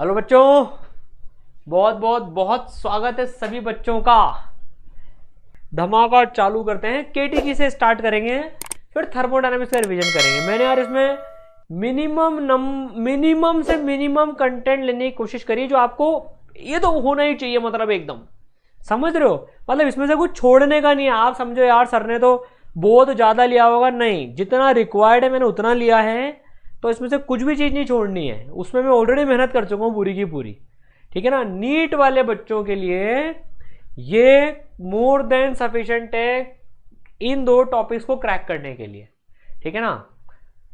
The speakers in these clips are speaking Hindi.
हेलो बच्चों, बहुत बहुत बहुत स्वागत है सभी बच्चों का। धमाका चालू करते हैं। केटीजी से स्टार्ट करेंगे, फिर थर्मोडायनामिक्स का रिवीजन करेंगे। मैंने यार इसमें मिनिमम से मिनिमम कंटेंट लेने की कोशिश करी, जो आपको ये तो होना ही चाहिए, मतलब एकदम समझ रहे हो। मतलब इसमें से कुछ छोड़ने का नहीं है। आप समझो यार सर ने तो बहुत ज़्यादा लिया होगा, नहीं, जितना रिक्वायर्ड है मैंने उतना लिया है। तो इसमें से कुछ भी चीज़ नहीं छोड़नी है, उसमें मैं ऑलरेडी मेहनत कर चुका हूँ पूरी की पूरी। ठीक है ना। नीट वाले बच्चों के लिए ये मोर देन सफिशिएंट है इन दो टॉपिक्स को क्रैक करने के लिए। ठीक है ना।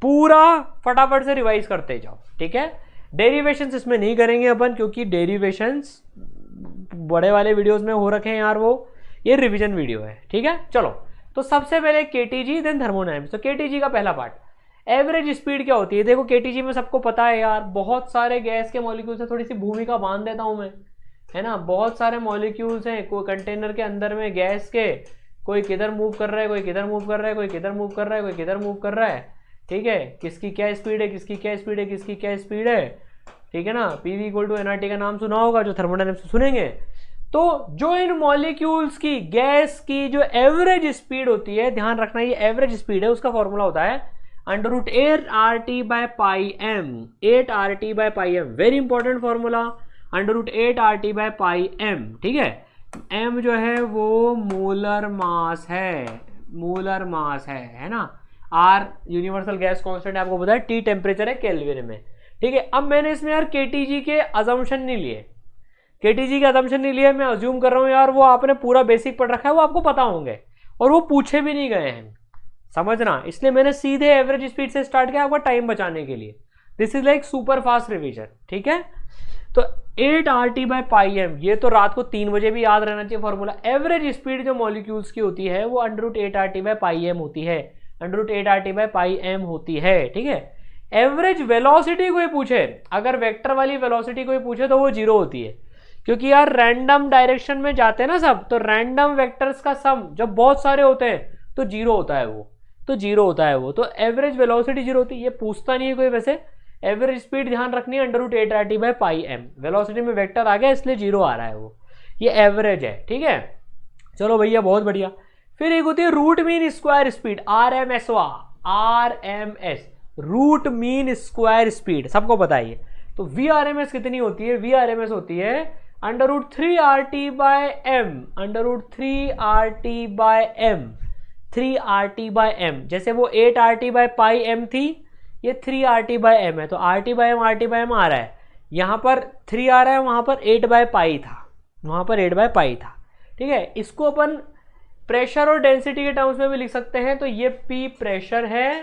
पूरा फटाफट से रिवाइज करते जाओ। ठीक है। डेरिवेशंस इसमें नहीं करेंगे अपन, क्योंकि डेरिवेशंस बड़े वाले वीडियोस में हो रखे हैं यार, वो ये रिवीजन वीडियो है। ठीक है। चलो, तो सबसे पहले केटीजी देन थर्मोडायनामिक्स। तो केटीजी का पहला पार्ट, एवरेज स्पीड क्या होती है। देखो केटीजी में सबको पता है यार, बहुत सारे गैस के मॉलिक्यूल्स है। थोड़ी सी भूमिका बांध देता हूं मैं, है ना। बहुत सारे मॉलिक्यूल्स हैं कोई कंटेनर के अंदर में गैस के, कोई किधर मूव कर रहा है, कोई किधर मूव कर रहा है, कोई किधर मूव कर रहा है, कोई किधर मूव कर रहा है। ठीक है। किसकी क्या स्पीड है, किसकी क्या स्पीड है, किसकी क्या स्पीड है। ठीक है ना। पीवी इक्वल टू एनआरटी का नाम सुना होगा, जो थर्मोडायनामिक्स सुनेंगे। तो जो इन मॉलिक्यूल्स की गैस की जो एवरेज स्पीड होती है, ध्यान रखना ये एवरेज स्पीड है, उसका फॉर्मूला होता है under root 8RT by pi M. 8RT by pi M, very important formula, under root 8RT by pi M. ठीक है। एम जो है वो मोलर मास है, मोलर मास है ना। आर यूनिवर्सल गैस कांस्टेंट आपको पता है, टी टेम्परेचर है केल्विन में। ठीक है। अब मैंने इसमें यार केटीजी के अजम्पशन नहीं लिए, केटीजी के अजम्पशन नहीं लिए। मैं अज्यूम कर रहा हूँ यार वो आपने पूरा बेसिक पढ़ रखा है, वो आपको पता होंगे, और वो पूछे भी नहीं गए हैं, समझना। इसलिए मैंने सीधे एवरेज स्पीड से स्टार्ट किया आपका टाइम बचाने के लिए। This is like super fast revision. ठीक है। तो 8RT बाय पाई एम, ये तो रात को 3 बजे भी याद रहना चाहिए फॉर्मूला। एवरेज स्पीड जो मॉलिक्यूल्स की होती है वो under root 8RT by pi M होती है, under root 8RT by pi M होती है। ठीक है। एवरेज वेलोसिटी कोई पूछे, अगर वेक्टर वाली वेलोसिटी कोई पूछे तो वो 0 होती है, क्योंकि यार रैंडम डायरेक्शन में जाते हैं ना सब, तो रैंडम वेक्टर्स का सम जब बहुत सारे होते हैं तो 0 होता है वो, तो 0 होता है वो। तो एवरेज वेलोसिटी 0 होती है, ये पूछता नहीं है कोई वैसे। एवरेज स्पीड ध्यान रखनी है under root 8RT by pi M. Velocity में वेक्टर आ गया इसलिए 0 आ रहा है वो, ये एवरेज है। ठीक है। चलो भैया, बहुत बढ़िया। फिर एक होती है root mean square speed, RMS, root mean square speed, सबको पता है ये। तो VRMS कितनी होती है, VRMS होती है under root 3RT by M, under root 3RT by M, 3RT by M. जैसे वो 8RT बाय पाई एम थी, ये 3RT बाय एम है। तो RT by M, RT by M आ रहा है, यहाँ पर 3 आ रहा है, वहाँ पर 8 बाय पाई था, वहाँ पर 8 बाय पाई था। ठीक है। इसको अपन प्रेशर और डेंसिटी के टर्म्स में भी लिख सकते हैं। तो ये P प्रेशर है,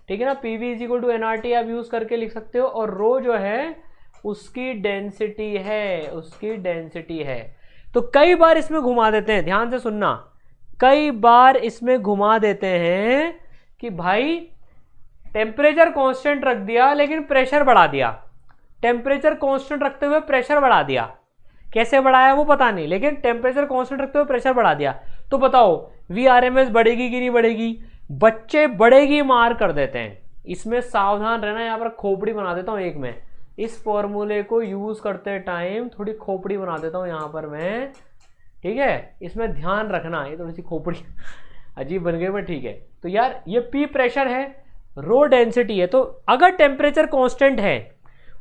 ठीक है ना। PV is equal to NRT आप यूज करके लिख सकते हो, और रो जो है उसकी डेंसिटी है, उसकी डेंसिटी है। तो कई बार इसमें घुमा देते हैं, ध्यान से सुनना, कई बार इसमें घुमा देते हैं कि भाई टेम्परेचर कांस्टेंट रख दिया लेकिन प्रेशर बढ़ा दिया, टेम्परेचर कांस्टेंट रखते हुए प्रेशर बढ़ा दिया। कैसे बढ़ाया वो पता नहीं, लेकिन टेम्परेचर कांस्टेंट रखते हुए प्रेशर बढ़ा दिया। तो बताओ VRMS बढ़ेगी कि नहीं बढ़ेगी। बच्चे बढ़ेगी मार कर देते हैं। इसमें सावधान रहना, यहाँ पर खोपड़ी बना देता हूँ एक मैं, इस फॉर्मूले को यूज करते टाइम थोड़ी खोपड़ी बना देता हूँ यहाँ पर मैं। ठीक है। इसमें ध्यान रखना, ये थोड़ी सी खोपड़ी अजीब बन गई, पर ठीक है। तो यार ये P प्रेशर है, रो डेंसिटी है। तो अगर टेम्परेचर कांस्टेंट है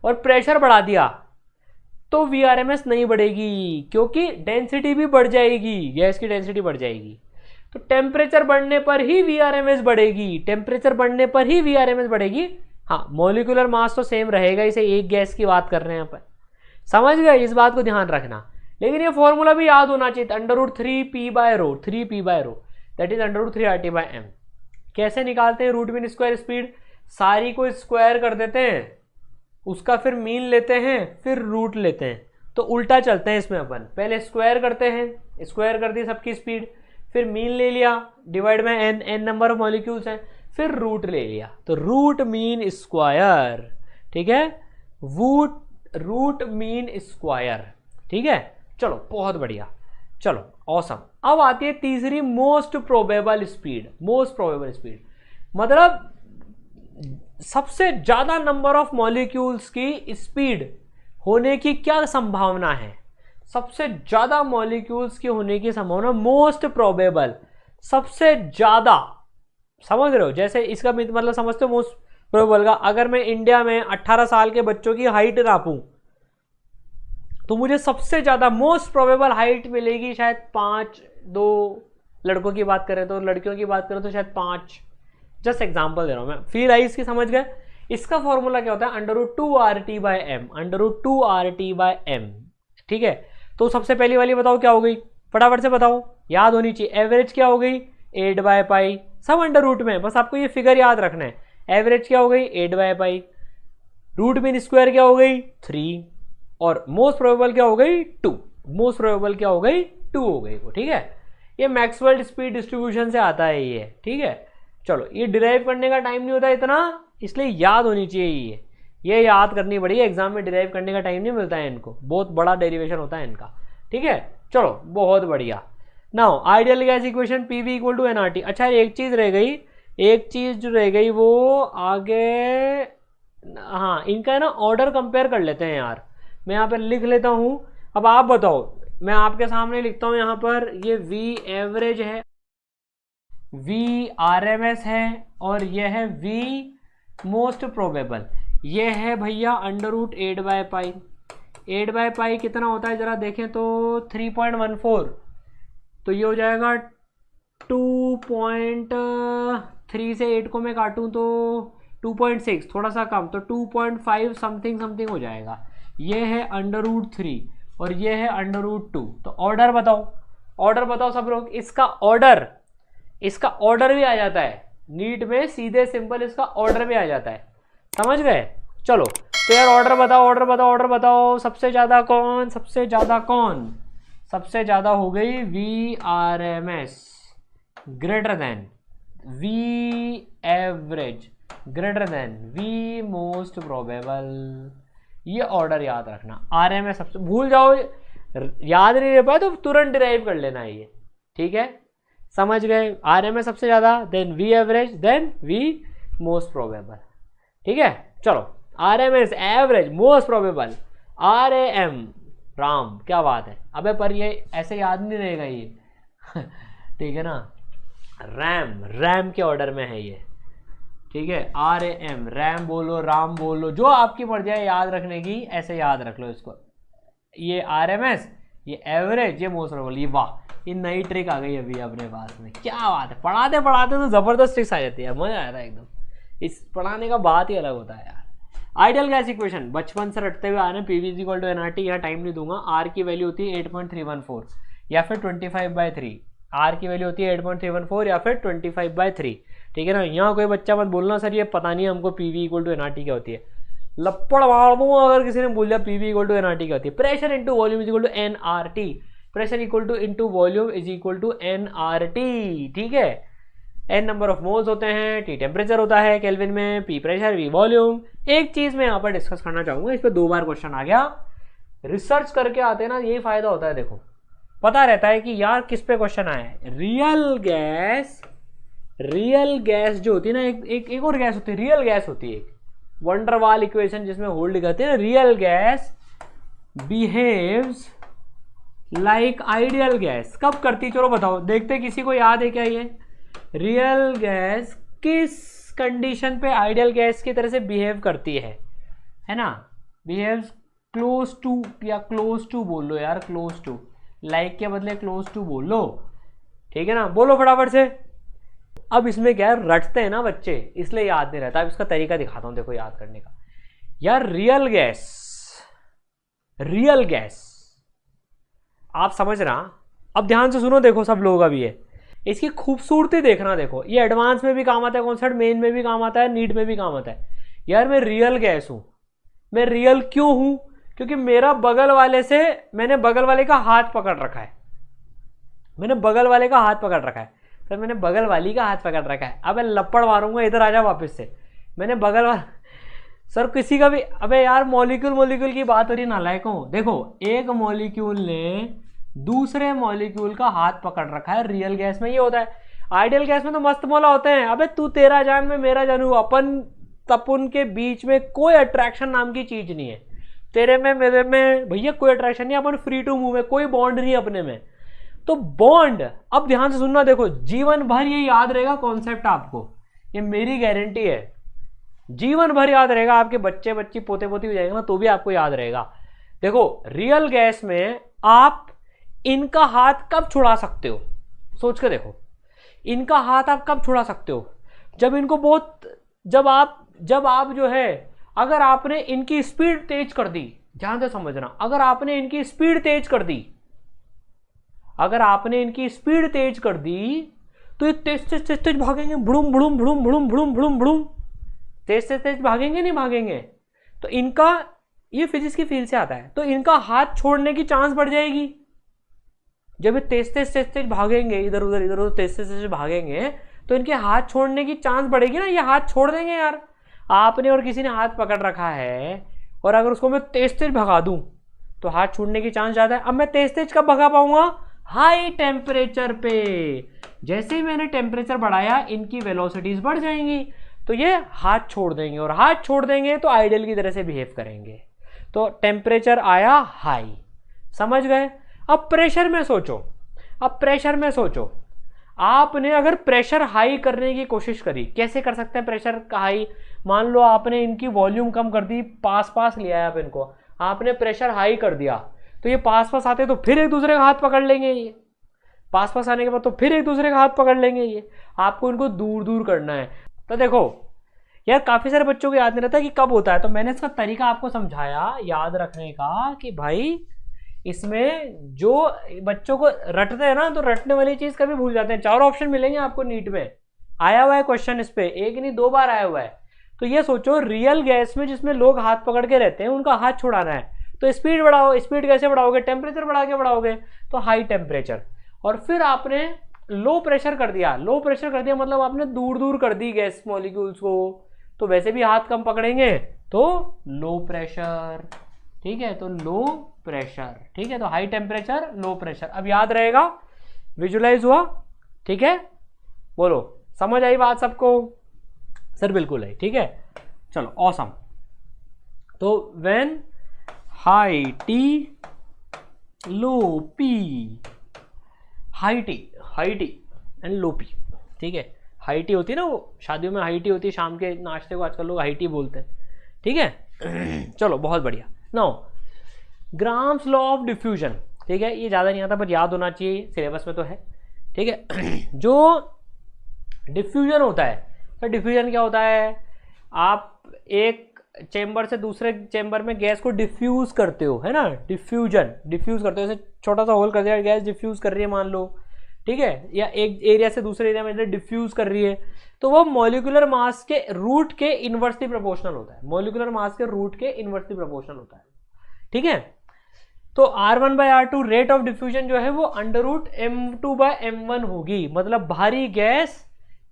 और प्रेशर बढ़ा दिया तो VRMS नहीं बढ़ेगी, क्योंकि डेंसिटी भी बढ़ जाएगी, गैस की डेंसिटी बढ़ जाएगी। तो टेम्परेचर बढ़ने पर ही VRMS बढ़ेगी, टेम्परेचर बढ़ने पर ही VRMS बढ़ेगी। हाँ, मॉलिक्यूलर मास तो सेम रहेगा, इसे एक गैस की बात कर रहे हैं अपन, समझ गए, इस बात को ध्यान रखना। लेकिन ये फॉर्मूला भी याद होना चाहिए, under root 3P by rho, 3P by rho, that is under root 3RT by M. कैसे निकालते हैं रूट मीन स्क्वायर स्पीड, सारी को स्क्वायर कर देते हैं, उसका फिर मीन लेते हैं, फिर रूट लेते हैं। तो उल्टा चलते हैं इसमें अपन, पहले स्क्वायर करते हैं, स्क्वायर कर दी सबकी स्पीड, फिर मीन ले लिया, डिवाइड में n नंबर ऑफ मॉलिक्यूल्स हैं, फिर रूट ले लिया। तो रूट मीन स्क्वायर, ठीक है, रूट मीन स्क्वायर। ठीक है। चलो बहुत बढ़िया, चलो ऑसम। अब आती है तीसरी most probable speed. Most probable speed मतलब सबसे ज्यादा नंबर ऑफ मॉलिक्यूल्स की स्पीड होने की क्या संभावना है, सबसे ज्यादा मॉलिक्यूल्स की होने की संभावना, मोस्ट प्रोबेबल, सबसे ज्यादा, समझ रहे हो? जैसे इसका मतलब समझते हो मोस्ट प्रोबेबल का, अगर मैं इंडिया में 18 साल के बच्चों की हाइट नापूं तो मुझे सबसे ज्यादा मोस्ट प्रोबेबल हाइट मिलेगी शायद 5, 2 लड़कों की बात करें तो, लड़कियों की बात करें तो शायद 5। जस्ट एग्जांपल दे रहा हूं मैं, फील आई इसकी, समझ गए? इसका फॉर्मूला क्या होता है, √2RT/m, √2RT/m, ठीक है? तो सबसे पहली वाली बताओ क्या हो गई, फटाफट से बताओ, याद होनी चाहिए। एवरेज क्या हो गई, 8/π, सब अंडर रूट में, बस आपको ये फिगर याद रखना है। एवरेज क्या हो गई, 8/π, रूट मीन स्क्वायर क्या हो गई, 3, और मोस्ट प्रोबेबल क्या हो गई, 2, मोस्ट प्रोबेबल क्या हो गई, 2 हो गई वो, ठीक है? ये मैक्सवेल स्पीड डिस्ट्रीब्यूशन से आता है ये, ठीक है? चलो, ये डिराइव करने का टाइम नहीं होता इतना, इसलिए याद होनी चाहिए ये याद करनी पड़ेगी, एग्जाम में डिराइव करने का टाइम नहीं मिलता है इनको, बहुत बड़ा डेरिवेशन होता है इनका, ठीक है? चलो, बहुत बढ़िया। Now ideal gas equation PV = nRT। अच्छा, एक चीज रह गई, एक चीज जो रह गई वो आगे, हाँ, इनका है ना ऑर्डर कंपेयर कर लेते हैं यार। मैं यहाँ पर लिख लेता हूँ, अब आप बताओ, मैं आपके सामने लिखता हूँ यहाँ पर, ये V एवरेज है, V RMS है, और ये है V मोस्ट प्रोबेबल, ये है भैया √8/π। 8/π कितना होता है जरा देखें तो, 3.14, तो ये हो जाएगा 2.3 से 8 को मैं काटूं तो 2.6, थोड़ा सा कम, तो 2.5 समथिंग समथिंग हो जाएगा। ये है √3 और ये है √2। तो ऑर्डर बताओ, ऑर्डर बताओ सब लोग, इसका ऑर्डर भी आ जाता है नीट में, सीधे सिंपल इसका ऑर्डर भी आ जाता है, समझ गए? चलो, तो यार ऑर्डर बताओ, ऑर्डर बताओ, ऑर्डर बताओ, सबसे ज्यादा कौन, सबसे ज्यादा कौन, सबसे ज्यादा हो गई VRMS greater than V average greater than V most probable. ये ऑर्डर याद रखना। RMS सबसे, भूल जाओ, याद नहीं रह पाए तो तुरंत डिराइव कर लेना है ये, ठीक है? समझ गए? RMS सबसे ज्यादा, then V average, then V most probable, ठीक है? चलो, RMS average most probable, RAM Ram, क्या बात है। अबे पर ये ऐसे याद नहीं रहेगा ये ठीक है ना? रैम के ऑर्डर में है ये, ठीक है? RAM, रैम बोलो, राम बोलो, जो आपकी मर्जी है याद रखने की, ऐसे याद रख लो इसको। ये RMS, ये एवरेज, ये मोस्ट प्रोबेबल, ये वाह, ये नई ट्रिक आ गई अभी अपने पास में, क्या बात है। पढ़ाते पढ़ाते तो जबरदस्त ट्रिक्स आ जाती है, मजा आता है एकदम, इस पढ़ाने का बात ही अलग होता है यार। आइडियल गैस इक्वेशन बचपन से रटते हुए आ रहे हैं, PV = nRT, यहाँ टाइम नहीं दूंगा। R की वैल्यू होती है 8.314 या फिर 25/3, R की वैल्यू होती है 8.314 या फिर 25/3, ठीक है ना? यहाँ कोई बच्चा मत बोलना सर ये पता नहीं हमको PV = nRT क्या होती है, लपड़ मार दूंगा अगर किसी ने बोल दिया PV = nRT क्या होती है। Pressure into volume = nRT, pressure into volume nRT, ठीक है? N नंबर ऑफ मोल्स होते हैं, T टेम्परेचर होता है केल्विन में, P प्रेशर, V वॉल्यूम। एक चीज मैं यहाँ पर डिस्कस करना चाहूंगा, इस पर 2 बार क्वेश्चन आ गया, रिसर्च करके आते हैं ना, यही फायदा होता है। देखो, पता रहता है कि यार किस पे क्वेश्चन आया है। रियल गैस जो होती है ना, एक और गैस होती है, रियल गैस होती है, एक वंडरवाल इक्वेशन जिसमें होल्ड करते हैं, real gas behaves like ideal gas. कब करती, चलो बताओ, देखते किसी को याद है क्या ये? रियल गैस किस कंडीशन पे आइडियल गैस की तरह से बिहेव करती है ना? बिहेव्स क्लोज टू, या क्लोज टू बोल लो यार, क्लोज टू, लाइक के बदले क्लोज टू बोल लो, ठीक है ना? बोलो फटाफट से। अब इसमें क्या है, रटते हैं ना बच्चे, इसलिए याद नहीं रहता। अब इसका तरीका दिखाता हूं, देखो याद करने का। यार रियल गैस आप समझ रहा, अब ध्यान से सुनो, देखो सब लोग, अभी है इसकी खूबसूरती देखना। देखो, ये एडवांस में भी काम आता है कॉन्सेप्ट, मेन में भी काम आता है, नीट में भी काम आता है। यार मैं रियल गैस हूं, मैं रियल क्यों हूं? क्योंकि मेरा बगल वाले से, मैंने बगल वाले का हाथ पकड़ रखा है, मैंने बगल वाले का हाथ पकड़ रखा है, सर मैंने बगल वाली का हाथ पकड़ रखा है। अब लपड़ मारूंगा, इधर आ जा वापस से, मैंने बगल वाला, सर किसी का भी, अबे यार मॉलिक्यूल की बात हो रही, नालायकों। देखो, एक मॉलिक्यूल ने दूसरे मॉलिक्यूल का हाथ पकड़ रखा है, रियल गैस में ये होता है। आइडियल गैस में तो मस्त मौला होते हैं, अबे तू तेरा जान में मेरा जानू, अपन तपुन के बीच में कोई अट्रैक्शन नाम की चीज नहीं है। तेरे में मेरे में भैया कोई अट्रैक्शन नहीं, अपन फ्री टू मूव है, कोई बॉन्ड नहीं अपने में। तो बॉन्ड, अब ध्यान से सुनना, देखो जीवन भर ये याद रहेगा कॉन्सेप्ट आपको, ये मेरी गारंटी है, जीवन भर याद रहेगा। आपके बच्चे बच्ची पोते पोती हो जाएंगे ना तो भी आपको याद रहेगा। देखो रियल गैस में आप इनका हाथ कब छुड़ा सकते हो, सोच के देखो, इनका हाथ आप कब छुड़ा सकते हो, जब इनको बहुत, जब आप जो है, अगर आपने इनकी स्पीड तेज कर दी, ध्यान से समझना, अगर आपने इनकी स्पीड तेज कर दी, अगर आपने इनकी स्पीड तेज कर दी तो ये तेज तेज तेज तेज भागेंगे, बुड़ुम बुड़ुम बुड़ुम बुड़ुम बुड़ुम बुड़ुम बुड़ुम, तेज से तेज भागेंगे, नहीं भागेंगे। तो इनका, ये फिजिक्स की फील्ड से आता है, तो इनका हाथ छोड़ने की चांस बढ़ जाएगी। जब ये तेज तेज तेज तेज भागेंगे, इधर उधर तेज तेज तेज भागेंगे, तो इनके हाथ छोड़ने की चांस बढ़ेगी ना, ये हाथ छोड़ देंगे यार। आपने और किसी ने हाथ पकड़ रखा है और अगर उसको मैं तेज तेज भगा दूं तो हाथ छूटने की चांस ज्यादा है। अब मैं तेज तेज कब भगा पाऊंगा, हाई टेम्परेचर पे। जैसे ही मैंने टेम्परेचर बढ़ाया इनकी वेलोसिटीज बढ़ जाएंगी, तो ये हाथ छोड़ देंगे, और हाथ छोड़ देंगे तो आइडियल की तरह से बिहेव करेंगे। तो टेम्परेचर आया हाई, समझ गए। अब प्रेशर में सोचो, अब प्रेशर में सोचो, आपने अगर प्रेशर हाई करने की कोशिश करी, कैसे कर सकते हैं प्रेशर का हाई, मान लो आपने इनकी वॉल्यूम कम कर दी, पास पास लिया है आप इनको, आपने प्रेशर हाई कर दिया, तो ये पास पास आते तो फिर एक दूसरे का हाथ पकड़ लेंगे, ये पास पास आने के बाद तो फिर एक दूसरे का हाथ पकड़ लेंगे, ये आपको इनको दूर दूर करना है। तो देखो यार काफी सारे बच्चों को याद नहीं रहता कि कब होता है, तो मैंने इसका तरीका आपको समझाया याद रखने का कि भाई इसमें जो बच्चों को रटते हैं ना, तो रटने वाली चीज कभी भूल जाते हैं। 4 ऑप्शन मिलेंगे आपको नीट में, आया हुआ है क्वेश्चन इस पे, एक नहीं 2 बार आया हुआ है। तो ये सोचो रियल गैस में जिसमें लोग हाथ पकड़ के रहते हैं उनका हाथ छुड़ाना है, तो स्पीड बढ़ाओ, स्पीड कैसे बढ़ाओगे, टेम्परेचर बढ़ा के बढ़ाओगे, तो हाई टेम्परेचर। और फिर आपने लो प्रेशर कर दिया, लो प्रेशर कर दिया मतलब आपने दूर दूर कर दी गैस मॉलिक्यूल्स को, तो वैसे भी हाथ कम पकड़ेंगे, तो लो प्रेशर, ठीक है, तो लो प्रेशर, ठीक है, तो हाई टेम्परेचर लो प्रेशर। अब याद रहेगा, विजुलाइज हुआ, ठीक है, बोलो समझ आई बात सबको, सर बिल्कुल है, ठीक है, चलो ऑसम। तो when high tea low P, high tea and low P, ठीक है, हाई टी होती है ना, वो शादियों में हाई टी होती है, शाम के नाश्ते को आजकल लोग हाई टी बोलते हैं, ठीक है। चलो बहुत बढ़िया। Now grams law of diffusion, ठीक है, ये ज़्यादा नहीं आता पर याद होना चाहिए, सिलेबस में तो है, ठीक है। जो डिफ्यूजन होता है, तो डिफ्यूजन क्या होता है, आप एक चेंबर से दूसरे चेंबर में गैस को डिफ्यूज करते हो, है ना, डिफ्यूज करते हो, जैसे छोटा सा होल कर दिया, गैस डिफ्यूज कर रही है मान लो, ठीक है, या एक एरिया से दूसरे एरिया में डिफ्यूज कर रही है, तो वो मॉलिक्यूलर मास के रूट के इनवर्सली प्रोपोर्शनल होता है, मॉलिक्यूलर मास के रूट के इनवर्सली प्रोपोर्शनल होता है, ठीक है। तो R1/R2 रेट ऑफ डिफ्यूजन जो है वो √M2/M1 होगी, मतलब भारी गैस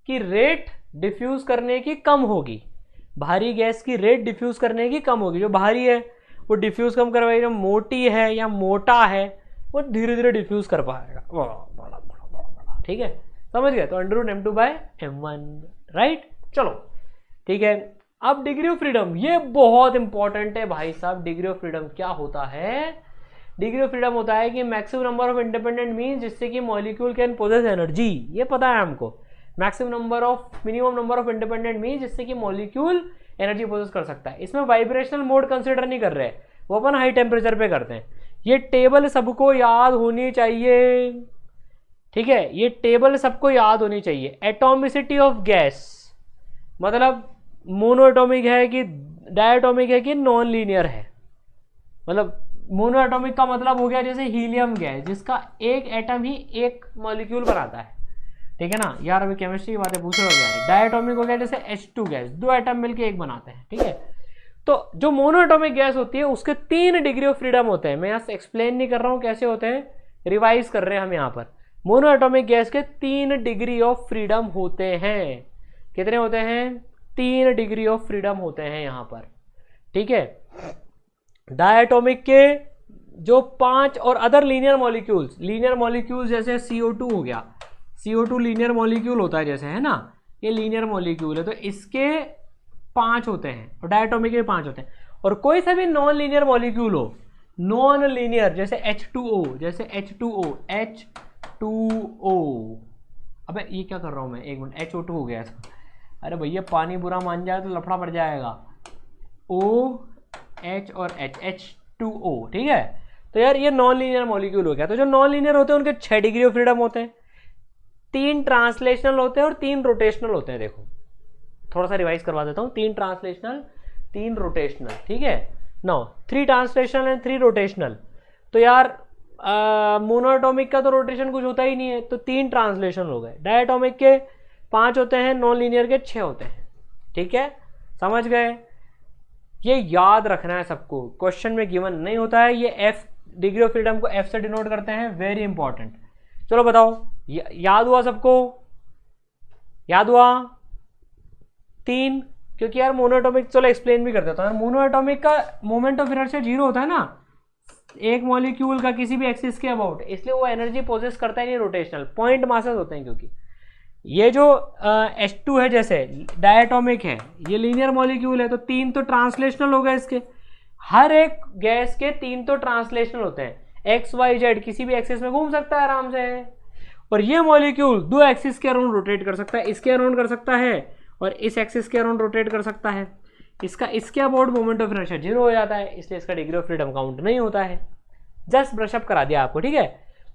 की रेट डिफ्यूज करने की कम होगी, भारी गैस की रेट डिफ्यूज करने की कम होगी। जो भारी है वो डिफ्यूज कम करवाएगी, जो मोटी है या मोटा है वो धीरे धीरे डिफ्यूज कर पाएगा, बड़ा, ठीक है, समझ गए। तो √M2/M1, राइट, चलो ठीक है। अब डिग्री ऑफ फ्रीडम, ये बहुत इंपॉर्टेंट है भाई साहब। डिग्री ऑफ फ्रीडम क्या होता है, डिग्री ऑफ फ्रीडम होता है कि maximum number of independent means जिससे कि मॉलिक्यूल कैन पोजेस एनर्जी, ये पता है हमको। Minimum number of independent means जिससे कि मॉलिक्यूल एनर्जी पोजेस कर सकता है। इसमें वाइब्रेशनल मोड कंसिडर नहीं कर रहे, वो अपन हाई टेम्परेचर पे करते हैं। ये टेबल सबको याद होनी चाहिए, ठीक है, ये टेबल सबको याद होनी चाहिए। एटॉमिसिटी ऑफ गैस मतलब मोनो एटॉमिक है कि डायटोमिक है कि नॉन लीनियर है। मतलब मोनो एटॉमिक का मतलब हो गया जैसे हीलियम गैस, जिसका एक एटम ही एक मॉलिक्यूल बनाता है, ठीक है ना यार, अभी केमिस्ट्री की बातें पूछ रहे हो गया। डायटोमिक हो गया जैसे H2 गैस, 2 एटम मिलके एक बनाते हैं, ठीक है। तो जो मोनो एटॉमिक गैस होती है उसके 3 डिग्री ऑफ फ्रीडम होते हैं। मैं यहाँ से एक्सप्लेन नहीं कर रहा हूँ कैसे होते हैं, रिवाइज कर रहे हैं हम यहाँ पर। मोनो एटॉमिक गैस के 3 डिग्री ऑफ फ्रीडम होते हैं। कितने होते हैं? 3 डिग्री ऑफ फ्रीडम होते हैं यहाँ पर, ठीक है। डायटोमिक के जो 5 और अदर लीनियर मॉलिक्यूल्स जैसे CO2 हो गया, CO2 लीनियर मॉलिक्यूल होता है जैसे, है ना, ये लीनियर मॉलिक्यूल है, तो इसके 5 होते हैं और डायटोमिक के 5 होते हैं। और कोई सा भी नॉन लीनियर मॉलिक्यूल हो, नॉन लीनियर, जैसे H2O, जैसे H2O, अबे ये क्या कर रहा हूं मैं, एक मिनट, HO2 हो गया था। अरे भैया पानी बुरा मान जाए तो लफड़ा पड़ जाएगा। OH और H2O, ठीक है। तो यार ये नॉन लीनियर मॉलिक्यूल हो गया। तो जो नॉन लीनियर होते हैं उनके 6 डिग्री ऑफ फ्रीडम होते हैं, 3 ट्रांसलेशनल होते हैं और 3 रोटेशनल होते हैं। देखो थोड़ा सा रिवाइज करवा देता हूं, 3 ट्रांसलेशनल, 3 रोटेशनल, ठीक है। Now 3 translational and 3 rotational. तो यार मोनोएटॉमिक का तो रोटेशन कुछ होता ही नहीं है, तो 3 ट्रांसलेशन हो गए। डायटोमिक के 5 होते हैं, नॉन लीनियर के 6 होते हैं, ठीक है, समझ गए। ये याद रखना है सबको, क्वेश्चन में गिवन नहीं होता है। ये एफ डिग्री ऑफ फ्रीडम को एफ से डिनोट करते हैं, वेरी इंपॉर्टेंट। चलो बताओ, याद हुआ सबको, याद हुआ 3, क्योंकि यार मोनोएटॉमिक, चलो एक्सप्लेन भी कर देता हूँ। मोनोएटॉमिक का मोमेंट ऑफ इनर्शिया 0 होता है ना, एक मॉलिक्यूल का किसी भी एक्सिस के अबाउट, इसलिए वो एनर्जी पोजेस करता है नहीं, रोटेशनल पॉइंट मासेस होते हैं। क्योंकि ये जो H2 है, जैसे डायटोमिक है, ये लीनियर मॉलिक्यूल है, तो 3 तो ट्रांसलेशनल हो गए इसके, हर एक गैस के 3 तो ट्रांसलेशनल होते हैं। एक्स वाई जेड किसी भी एक्सिस में घूम सकता है आराम से, और ये मॉलिक्यूल 2 एक्सिस के अराउंड रोटेट कर सकता है, इसके अराउंड कर सकता है और इस एक्सिस के अराउंड रोटेट कर सकता है। इसका इसके अबाउट मोमेंट ऑफ इनर्शिया 0 हो जाता है, इसलिए इसका डिग्री ऑफ फ्रीडम काउंट नहीं होता है। जस्ट ब्रशअप करा दिया आपको, ठीक है।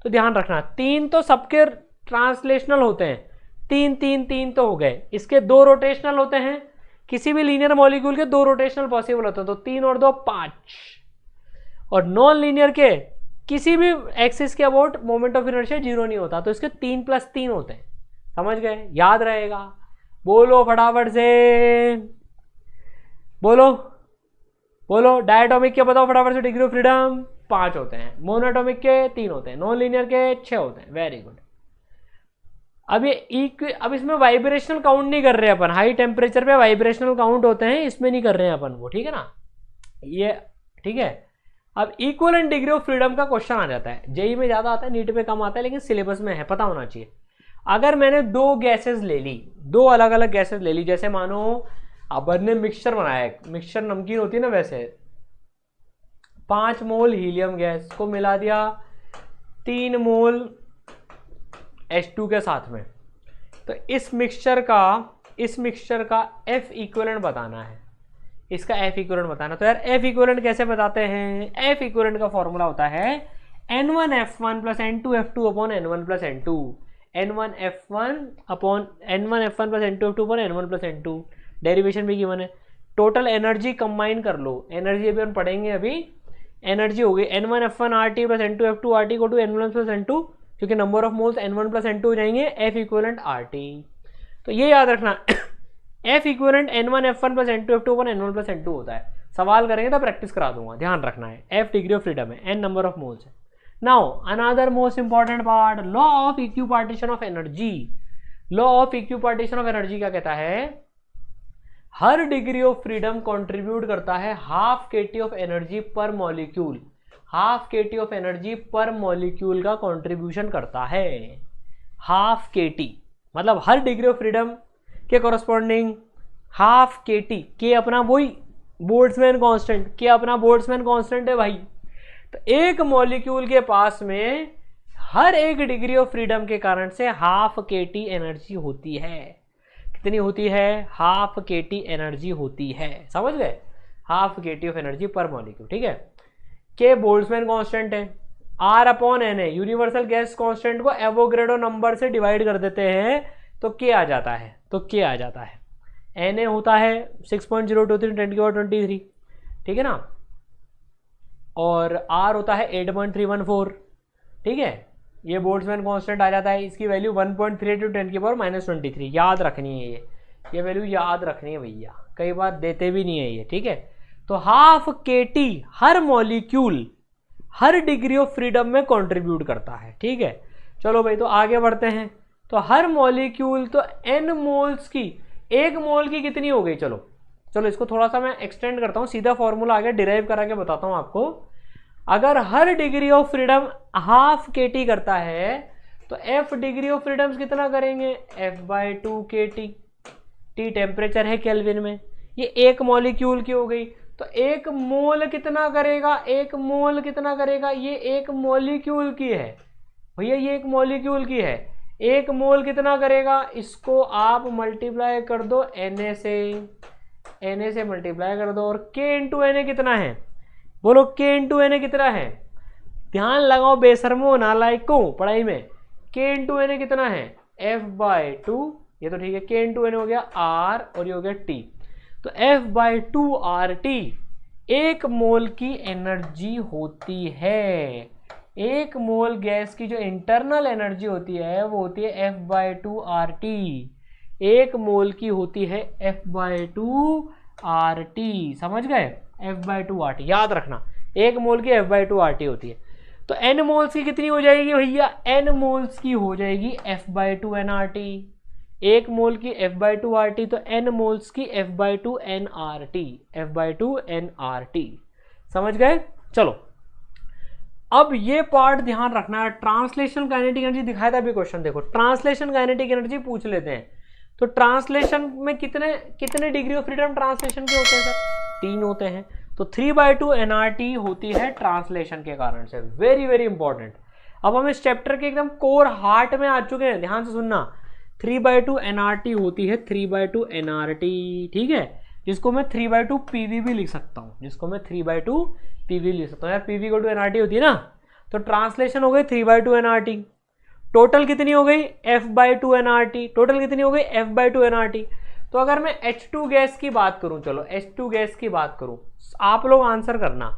तो ध्यान रखना, 3 तो सबके ट्रांसलेशनल होते हैं, 3 तो हो गए। इसके 2 रोटेशनल होते हैं, किसी भी लीनियर मॉलिक्यूल के 2 रोटेशनल पॉसिबल होते हैं, तो 3 और 2 5। और नॉन लीनियर के किसी भी एक्सिस के अबाउट मोमेंट ऑफ इनर्शिया 0 नहीं होता, तो इसके 3 + 3 होते हैं, समझ गए, याद रहेगा। बोलो फटाफट से, बोलो बोलो। डायटोमिक के बताओ फटाफट से, डिग्री ऑफ फ्रीडम 5 होते हैं, मोनोएटॉमिक के 3 होते हैं, नॉन लीनियर के 6 होते हैं, वेरी गुड। अब इसमें वाइब्रेशनल काउंट नहीं कर रहे अपन, हाई टेम्परेचर पे वाइब्रेशनल काउंट होते हैं, इसमें नहीं कर रहे हैं अपन वो, ठीक है ना, ये ठीक है। अब इक्विवेलेंट डिग्री ऑफ फ्रीडम का क्वेश्चन आ जाता है, जेई में ज्यादा आता है, नीट में कम आता है, लेकिन सिलेबस में है, पता होना चाहिए। अगर मैंने 2 गैसेस ले ली, 2 अलग अलग गैसेस ले ली, जैसे मानो अपन ने मिक्सचर बनाया, मिक्सचर नमकीन होती है ना वैसे, 5 मोल हीलियम गैस को मिला दिया 3 मोल H2 के साथ में, तो इस मिक्सचर का F इक्विवेलेंट बताना है, इसका F इक्विवेलेंट बताना। तो यार F इक्विवेलेंट कैसे बताते हैं, F इक्विवेलेंट का फॉर्मूला होता है N1F1 + N2F2 / N1 + N2, N1F1 + N2F2 / N1 + N2। Derivation भी गिवन है। टोटल एनर्जी कंबाइन कर लो, एनर्जी अभी हम पढ़ेंगे, अभी एनर्जी हो गई N1F1 RT + N2F2 RT = N1 + N2, क्योंकि number of moles N1 + N2 हो जाएंगे, F इक्विवेलेंट RT। तो ये याद रखना F equivalent N1F1 + N2F2 / N1 + N2 होता है। सवाल करेंगे तो प्रैक्टिस करा दूंगा, ध्यान रखना है। F डिग्री ऑफ फ्रीडम है, N नंबर ऑफ मोल्स है। Now another most important part, law of equipartition of energy. Law of equipartition of energy क्या कहता है, हर डिग्री ऑफ फ्रीडम कंट्रीब्यूट करता है ½ kT ऑफ एनर्जी पर मॉलिक्यूल, ½ kT ऑफ एनर्जी पर मॉलिक्यूल का कंट्रीब्यूशन करता है। ½ kT मतलब हर डिग्री ऑफ फ्रीडम के कॉरस्पॉन्डिंग ½ kT के अपना वही बोल्ट्जमैन कांस्टेंट, के अपना बोल्ट्जमैन कांस्टेंट है भाई। तो एक मॉलिक्यूल के पास में हर एक डिग्री ऑफ फ्रीडम के कारण से ½ kT एनर्जी होती है। कितनी होती है, ½ kT एनर्जी होती है, समझ गए, ½ kT ऑफ एनर्जी पर मॉलिक्यूल, ठीक है। के बोल्ट्जमैन कांस्टेंट है, R/Na यूनिवर्सल गैस कांस्टेंट को एवोगैड्रो नंबर से डिवाइड कर देते हैं तो के आ जाता है, Na होता है 6.023 × 10⁻23, ठीक है ना, और R होता है 8.314, ठीक है। ये बोल्ट्जमैन कांस्टेंट आ जाता है, इसकी वैल्यू 1.32 × 10⁻23, याद रखनी है ये वैल्यू याद रखनी है भैया, कई बार देते भी नहीं है ये, ठीक है। तो ½ kT her molecule her degree of freedom में कंट्रीब्यूट करता है, ठीक है। चलो भाई, तो आगे बढ़ते हैं। तो हर मॉलिक्यूल, तो n मोल्स की, 1 मोल की कितनी हो गई, चलो इसको थोड़ा सा मैं एक्सटेंड करता हूँ, सीधा फॉर्मूला आगे डिराइव करा के बताता हूँ आपको। अगर हर डिग्री ऑफ फ्रीडम ½ kT करता है तो F डिग्री ऑफ फ्रीडम कितना करेंगे, F/2 kT। T टेम्परेचर है केल्विन में, ये 1 मॉलिक्यूल की हो गई, तो एक मोल कितना करेगा, एक मोल कितना करेगा, ये एक मॉलिक्यूल की है भैया, ये एक मॉलिक्यूल की है, एक मोल कितना करेगा, इसको आप मल्टीप्लाई कर दो Na से मल्टीप्लाई कर दो, और K इंटू Na कितना है, बोलो K इंटू Na कितना है, ध्यान लगाओ बेशर्मो नालायकों पढ़ाई में, K इंटू Na कितना है F/2, ये तो ठीक है, K इंटू Na हो गया R और ये हो गया T, तो F/2 RT एक मोल की एनर्जी होती है, एक मोल गैस की जो इंटरनल एनर्जी होती है वो होती है F/2 RT, एक मोल की होती है F/2 RT, समझ गए, F/2 RT याद रखना, एक मोल की F/2 RT होती है। तो n मोल्स की कितनी हो जाएगी भैया, n मोल्स की हो जाएगी F/2 nRT, एक मोल की F/2 RT, तो n मोल्स की F/2 nRT, F/2 nRT, समझ गए। चलो अब ये पार्ट ध्यान रखना है, ट्रांसलेशन काइनेटिक एनर्जी दिखाया था अभी क्वेश्चन, देखो ट्रांसलेशन काइनेटिक एनर्जी पूछ लेते हैं, तो ट्रांसलेशन में कितने कितने डिग्री ऑफ फ्रीडम ट्रांसलेशन के होते हैं सर, 3 होते हैं, तो 3/2 nRT होती है ट्रांसलेशन के कारण से, वेरी वेरी इंपॉर्टेंट। अब हम इस चैप्टर के एकदम कोर हार्ट में आ चुके हैं, ध्यान से सुनना, 3/2 nRT होती है 3/2 nRT, ठीक है, जिसको मैं 3/2 PV भी लिख सकता हूँ, जिसको मैं 3/2 PV लिख सकता हूँ यार, PV को nRT होती है ना, तो ट्रांसलेशन हो गई 3/2 nRT, टोटल कितनी हो गई F/2 nRT, टोटल कितनी हो गई F/2 nRT। तो अगर मैं H2 गैस की बात करूं, चलो H2 गैस की बात करूं, आप लोग आंसर करना,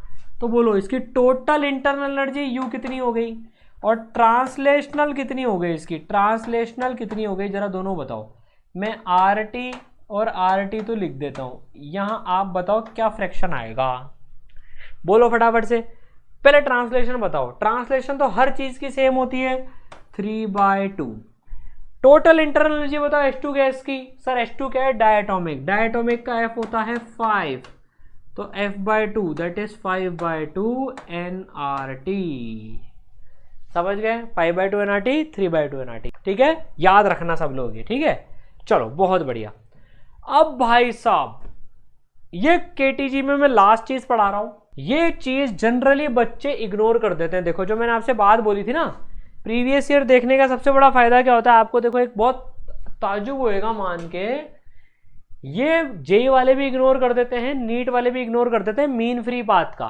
तो बोलो इसकी टोटल इंटरनल एनर्जी U कितनी हो गई और ट्रांसलेशनल कितनी हो गई, इसकी ट्रांसलेशनल कितनी हो गई, जरा दोनों बताओ। मैं RT और RT तो लिख देता हूं, यहां आप बताओ क्या फ्रैक्शन आएगा, बोलो फटाफट से, पहले ट्रांसलेशन बताओ, ट्रांसलेशन तो हर चीज की सेम होती है 3/2, टोटल इंटरनल एनर्जी बताओ H2 गैस की, सर H2 क्या है, डायटोमिक, डायटोमिक का F होता है 5, तो F/2 दैट इज 5/2 nRT, समझ गए, 5/2 nRT 3/2 nRT, ठीक है, याद रखना सब लोग ये, ठीक है। चलो बहुत बढ़िया। अब भाई साहब ये KTG में मैं लास्ट चीज पढ़ा रहा हूं, ये चीज जनरली बच्चे इग्नोर कर देते हैं। देखो जो मैंने आपसे बात बोली थी ना, प्रीवियस ईयर देखने का सबसे बड़ा फायदा क्या होता है आपको, देखो एक बहुत ताजुब होएगा मान के, ये जेई वाले भी इग्नोर कर देते हैं, नीट वाले भी इग्नोर कर देते हैं, मीन फ्री पाथ का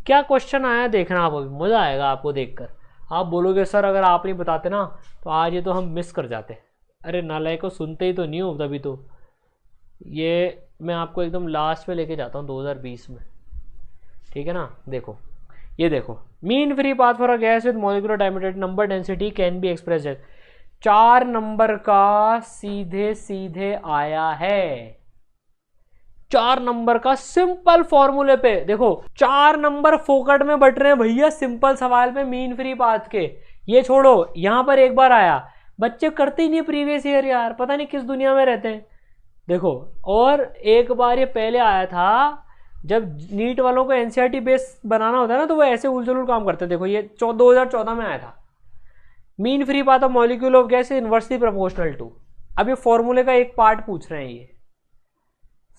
क्या क्वेश्चन आया देखना, आप अभी मजा आएगा आपको देखकर, आप बोलोगे सर अगर आप नहीं बताते ना तो आज ये तो हम मिस कर जाते, अरे नालायक को सुनते ही तो नहीं हो तभी तो, ये मैं आपको एकदम लास्ट में लेके जाता हूँ 2020 में, ठीक है ना। देखो ये देखो, mean free path for a gas with molecular diameter number density can be express as, 4 number का सीधे सीधे आया है, 4 नंबर का सिंपल फॉर्मूले पे, देखो 4 नंबर फोकट में बट रहे हैं भैया सिंपल सवाल पे मीन फ्री पाथ के, ये छोड़ो यहां पर एक बार आया, बच्चे करते ही नहीं प्रीवियस ईयर यार, पता नहीं किस दुनिया में रहते हैं। देखो और एक बार ये पहले आया था, जब नीट वालों को एनसीईआरटी बेस बनाना होता है ना तो वो ऐसे उलझुल काम करते हैं। देखो ये 2014 में आया था, mean free path of molecule of gas inversely proportional to, अब ये फॉर्मूले का एक पार्ट पूछ रहे हैं, ये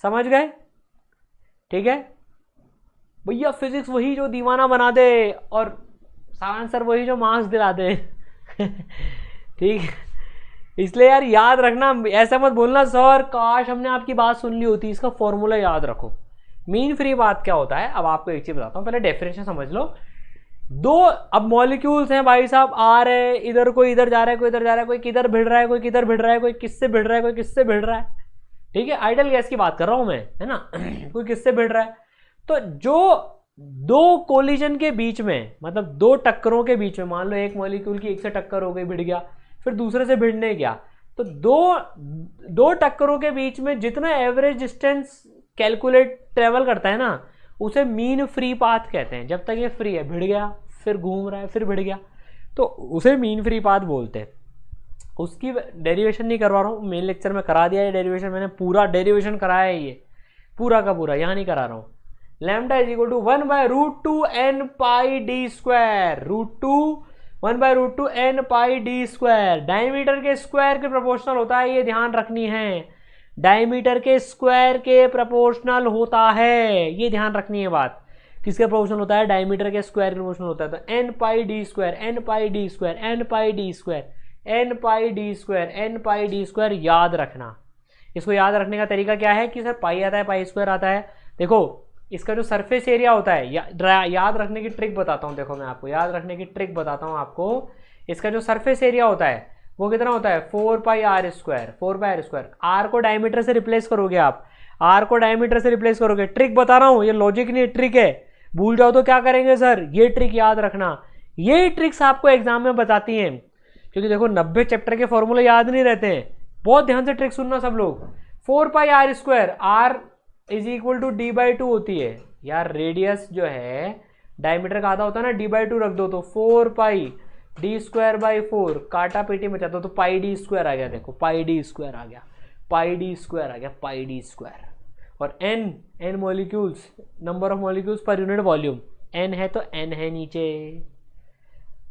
समझ गए, ठीक है भैया, फिजिक्स वही जो दीवाना बना दे और आंसर वही जो मार्क्स दिला दे ठीक है, इसलिए यार याद रखना, ऐसा मत बोलना सर काश हमने आपकी बात सुन ली होती, इसका फॉर्मूला याद रखो। मीन फ्री बात क्या होता है, अब आपको एक चीज बताता हूं, पहले डेफिनेशन समझ लो। दो अब मॉलिक्यूल्स हैं भाई साहब, आ रहे हैं इधर, कोई इधर जा रहा है, कोई इधर जा रहा है, कोई किधर भिड़ रहा है, कोई किधर भिड़ रहा है, कोई किससे भिड़ रहा है, कोई किससे भिड़ रहा है, ठीक है, आइडल गैस की बात कर रहा हूं मैं, है ना कोई किससे भिड़ रहा है, तो जो दो कोलिजन के बीच में, मतलब दो टक्करों के बीच में, मान लो एक मॉलिक्यूल की एक से टक्कर हो गई, भिड़ गया, फिर दूसरे से भिड़ने गया, तो दो टक्करों के बीच में जितना एवरेज डिस्टेंस कैलकुलेट ट्रेवल करता है ना, उसे मीन फ्री पाथ कहते हैं। जब तक ये फ्री है, भिड़ गया, फिर घूम रहा है, फिर भिड़ गया, तो उसे मीन फ्री पाथ बोलते हैं। उसकी डेरिवेशन नहीं करवा रहा हूँ, मेन लेक्चर में करा दिया है डेरिवेशन, मैंने पूरा डेरिवेशन कराया है, ये पूरा का पूरा यहाँ नहीं करा रहा हूँ। Lambda is equal to 1/√2 n pi D square, √2 1/√2 n pi D square, diameter के स्क्वायर के प्रोपोर्शनल होता है, ये ध्यान रखनी है। डायमीटर के स्क्वायर के प्रोपोर्शनल होता है। ये ध्यान रखनी है बात, किसके प्रोपोर्शनल होता है? डायमीटर के स्क्वायर के प्रोपोर्शनल होता है। तो एन पाई डी स्क्वायर, एन पाई डी स्क्वायर, एन पाई डी स्क्वायर, एन पाई डी स्क्वायर, एन पाई डी स्क्वायर याद रखना। इसको याद रखने का तरीका क्या है कि सर पाई आता है, पाई स्क्वायर आता है। देखो इसका जो सरफेस एरिया होता है, याद रखने की ट्रिक बताता हूँ। देखो मैं आपको याद रखने की ट्रिक बताता हूँ आपको। इसका जो सरफेस एरिया होता है वो कितना होता है? 4 pi r square, 4 pi r square. R को डायमीटर से रिप्लेस करोगे आप, आर को डायमीटर से रिप्लेस करोगे। ट्रिक बता रहा हूँ, ये लॉजिक नहीं ट्रिक है। भूल जाओ तो क्या करेंगे सर? ये ट्रिक याद रखना। ये ट्रिक्स आपको एग्जाम में बताती हैं, क्योंकि देखो 90 चैप्टर के फॉर्मूले याद नहीं रहते हैं। बहुत ध्यान से ट्रिक सुनना सब लोग। 4 pi r square, r is equal to d by 2 होती है यार। रेडियस जो है डायमीटर का आधा होता है ना, डी बाई 2 रख दो तो 4 पाई डी स्क्वायर बाई 4, काटा पेटी में जाता तो पाई डी स्क्वायर आ गया। देखो पाई डी स्क्वायर आ गया, पाई डी स्क्वायर आ गया, पाई डी स्क्वायर। और N molecules, number of molecules per unit volume. N है तो एन है नीचे।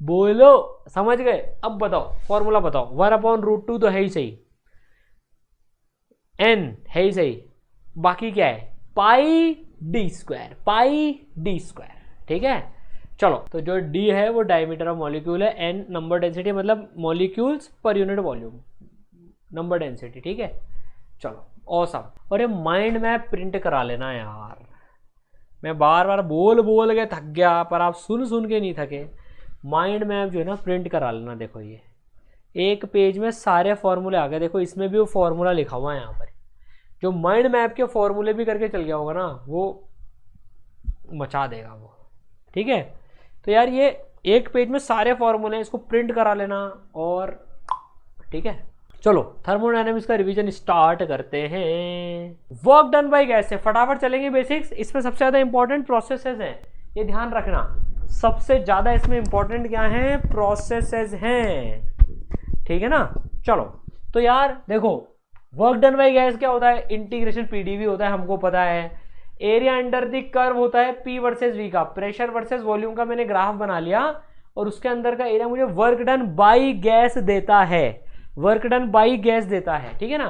बोलो समझ गए? अब बताओ फॉर्मूला बताओ। 1/√2 तो है ही सही, एन है ही सही, बाकी क्या है? पाई डी स्क्वायर, पाई डी स्क्वायर। ठीक है, चलो तो जो डी है वो डायमीटर ऑफ मॉलिक्यूल है, एन नंबर डेंसिटी मतलब molecules per unit volume, number density. ठीक है, चलो ऑसम। और ये माइंड मैप प्रिंट करा लेना यार। मैं बार बार बोल बोल के थक गया, पर आप सुन सुन के नहीं थके। माइंड मैप जो है ना प्रिंट करा लेना। देखो ये एक पेज में सारे फॉर्मूले आ गए। देखो इसमें भी वो फॉर्मूला लिखा हुआ है यहाँ पर। जो माइंड मैप के फॉर्मूले भी करके चल गया होगा ना, वो मचा देगा वो। ठीक है, तो यार ये एक पेज में सारे फॉर्मूले हैं, इसको प्रिंट करा लेना। और ठीक है, चलो थर्मोडायनेमिक्स का रिवीजन स्टार्ट करते हैं। वर्क डन बाय गैस से फटाफट चलेंगे बेसिक्स। इसमें सबसे ज्यादा इंपॉर्टेंट प्रोसेसेस हैं, ये ध्यान रखना। सबसे ज्यादा इसमें इंपॉर्टेंट क्या है? प्रोसेसेस हैं। ठीक है ना, चलो तो यार देखो वर्क डन बाय गैस क्या होता है? इंटीग्रेशन पीडीवी होता है, हमको पता है। एरिया अंडर द कर्व होता है पी वर्सेस वी का, प्रेशर वर्सेस वॉल्यूम का मैंने ग्राफ बना लिया और उसके अंदर का एरिया मुझे वर्क डन बाई गैस देता है, वर्क डन बाई गैस देता है। ठीक है ना,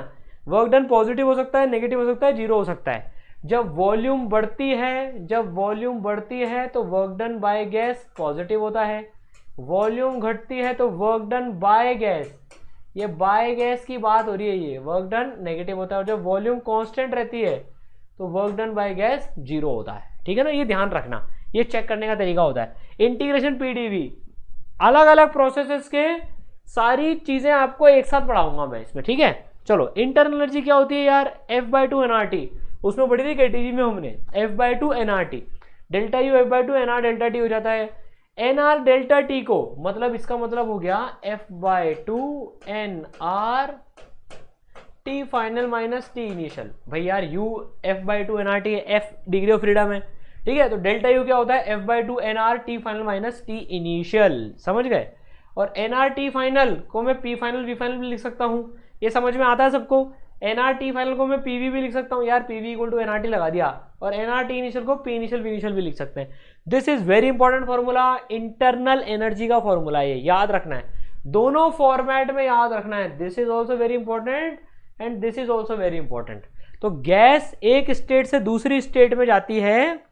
वर्क डन पॉजिटिव हो सकता है, नेगेटिव हो सकता है, जीरो हो सकता है। जब वॉल्यूम बढ़ती है, जब वॉल्यूम बढ़ती है तो work done by gas positive होता है। वॉल्यूम घटती है तो वर्क डन बाय गैस, ये बाय गैस की बात हो रही है, ये वर्क डन नेगेटिव होता है। और जब वॉल्यूम कांस्टेंट रहती है तो work done by gas zero होता है। ठीक है ना, ये ध्यान रखना, ये चेक करने का तरीका होता है। इंटीग्रेशन पीडीवी, अलग अलग प्रोसेसेस के सारी चीजें आपको एक साथ पढ़ाऊंगा मैं इसमें। ठीक है, चलो इंटरनल एनर्जी क्या होती है यार? F/2 nRT, उसमें पढ़ी थी केटीजी में हमने। F/2 nRT, delta U F/2 nR delta T हो जाता है। nR डेल्टा टी को मतलब इसका मतलब हो गया F/2 nR T final minus T initial. भाई यार u F/2 nRT है, f डिग्री ऑफ फ्रीडम है। ठीक है, तो डेल्टा यू क्या होता है? F/2 nR T final minus T initial. समझ गए? और nR टी फाइनल को मैं p फाइनल v फाइनल भी लिख सकता हूँ, ये समझ में आता है सबको। nR टी फाइनल को मैं pv भी लिख सकता हूँ यार, pv इक्वल टू nRT लगा दिया। और nR टी इनिशियल को p इनिशियल v इनिशियल भी लिख सकते हैं। This is very important formula, internal energy का फॉर्मूला, ये याद रखना है, दोनों फॉर्मेट में याद रखना है। This is also very important and this is also very important. तो गैस एक स्टेट से दूसरी स्टेट में जाती है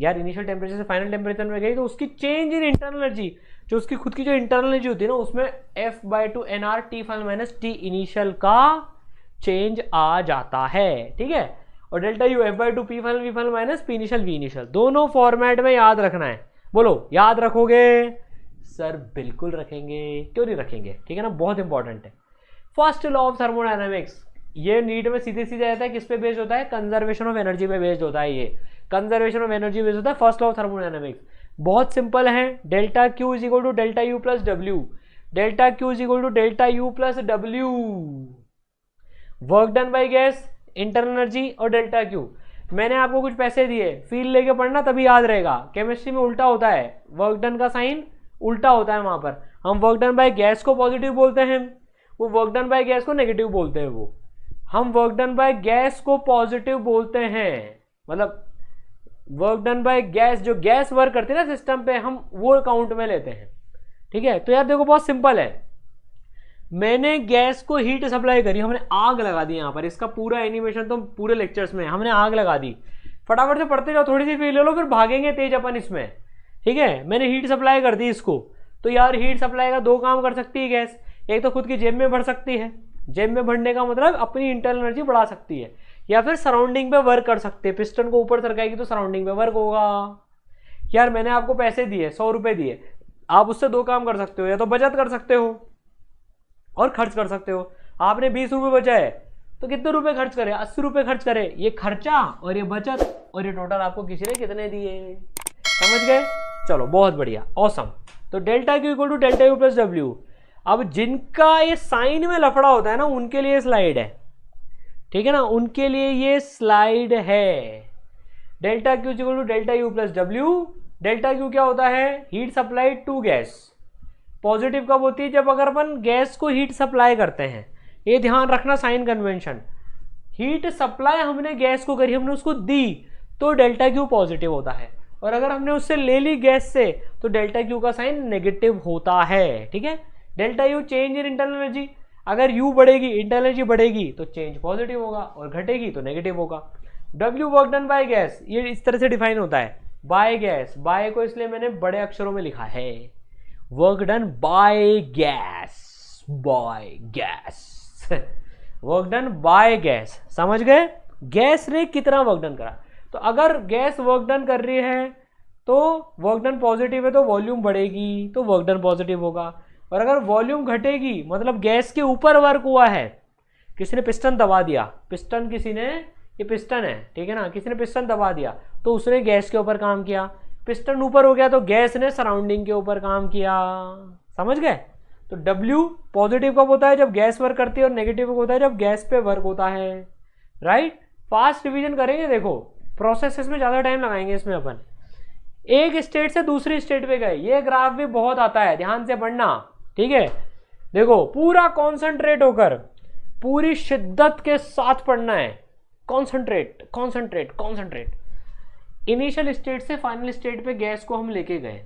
यार, इनिशियल टेम्परेचर से फाइनल टेम्परेचर में गई तो उसकी चेंज इन इंटरनल एनर्जी, जो उसकी खुद की जो इंटरनल एनर्जी होती है ना, उसमें F/2 nR T final minus T initial का चेंज आ जाता है। ठीक है, और delta U F/2 p final v final minus p initial v initial, दोनों फॉर्मेट में याद रखना है। बोलो याद रखोगे? सर बिल्कुल रखेंगे, क्यों नहीं रखेंगे? ठीक है ना, बहुत इंपॉर्टेंट है। फर्स्ट लॉ ऑफ थर्मोडायनामिक्स, ये नीट में सीधे सीधे आता है, किस पे बेस्ड होता है? कंजर्वेशन ऑफ एनर्जी पे बेस्ड होता है। ये कंजर्वेशन ऑफ एनर्जी बेस्ड होता है फर्स्ट लॉ ऑफ थर्मोडायनामिक्स। बहुत सिंपल है, delta Q is equal to delta U plus W, delta Q is equal to delta U plus W. Work done by gas, internal energy और डेल्टा क्यू। मैंने आपको कुछ पैसे दिए, फील लेके पढ़ना तभी याद रहेगा। केमिस्ट्री में उल्टा होता है, वर्क डन का साइन उल्टा होता है। वहां पर हम वर्क डन बाय गैस को पॉजिटिव बोलते हैं, वो वर्क डन बाय गैस को नेगेटिव बोलते हैं। वो हम वर्क डन बाय गैस को पॉजिटिव बोलते हैं, मतलब वर्क डन बाय गैस, जो गैस वर्क करती है ना सिस्टम पे, हम वो काउंट में लेते हैं। ठीक है, तो यार देखो बहुत सिंपल है, मैंने गैस को हीट सप्लाई करी, हमने आग लगा दी यहाँ पर, इसका पूरा एनिमेशन तो पूरे लेक्चर्स में हमने आग लगा दी। फटाफट से पढ़ते जाओ, थोड़ी सी फील ले लो, फिर भागेंगे तेज अपन इसमें, ठीक है। मैंने हीट सप्लाई कर दी इसको, तो यार हीट सप्लाई का दो काम कर सकती है गैस, एक तो खुद की जेब में भर सकती है, जेब में भरने का मतलब अपनी इंटरनल एनर्जी बढ़ा सकती है, या फिर सराउंडिंग पे वर्क कर सकते हैं। पिस्टन को ऊपर सरकाएगी तो सराउंडिंग पे वर्क होगा। यार मैंने आपको पैसे दिए, 100 रुपए दिए, आप उससे दो काम कर सकते हो, या तो बचत कर सकते हो और खर्च कर सकते हो। आपने 20 रुपए बचाए तो कितने रुपए खर्च करे, 80 रुपए खर्च करे। ये खर्चा और ये बचत, और ये टोटल आपको किसी ने कितने दिए, समझ गए। चलो बहुत बढ़िया, ऑसम। तो delta Q equal to delta U plus W. अब जिनका ये साइन में लफड़ा होता है ना, उनके लिए स्लाइड है, ठीक है ना, उनके लिए ये स्लाइड है। Delta Q equal to delta U plus W. Delta Q क्या होता है, heat supplied to gas. Positive कब होती है, जब अगर अपन गैस को हीट सप्लाई करते हैं, ये ध्यान रखना साइन कन्वेंशन। हीट सप्लाई हमने गैस को करी, हमने उसको दी, तो डेल्टा क्यू पॉजिटिव होता है, और अगर हमने उससे ले ली गैस से, तो डेल्टा क्यू का साइन नेगेटिव होता है, ठीक है। Delta U change in internal energy, अगर यू बढ़ेगी, इंटरनल एनर्जी बढ़ेगी तो चेंज पॉजिटिव होगा, और घटेगी तो नेगेटिव होगा। W work done by gas, ये इस तरह से डिफाइन होता है, बाय गैस। बाय को इसलिए मैंने बड़े अक्षरों में लिखा है, work done by gas, by gas, work done by gas, समझ गए। गैस ने कितना वर्क डन करा, तो अगर गैस वर्क डन कर रही है तो वर्क डन पॉजिटिव है, तो वॉल्यूम बढ़ेगी तो वर्क डन पॉजिटिव होगा, और अगर वॉल्यूम घटेगी मतलब गैस के ऊपर वर्क हुआ है, किसी ने पिस्टन दबा दिया, पिस्टन किसी ने, ये पिस्टन है, ठीक है ना, किसी ने पिस्टन दबा दिया तो उसने गैस के ऊपर काम किया, पिस्टन ऊपर हो गया तो गैस ने सराउंडिंग के ऊपर काम किया, समझ गए। तो W पॉजिटिव कब होता है, जब गैस वर्क करती है, और नेगेटिव होता है जब गैस पे वर्क होता है, राइट। फास्ट रिवीजन करेंगे, देखो प्रोसेसेस में ज़्यादा टाइम लगाएंगे इसमें अपन। एक स्टेट से दूसरी स्टेट पे गए, ये ग्राफ भी बहुत आता है, ध्यान से पढ़ना, ठीक है। देखो पूरा कॉन्सेंट्रेट होकर, पूरी शिद्दत के साथ पढ़ना है, concentrate concentrate concentrate. Initial state से फाइनल स्टेट पे गैस को हम लेके गए।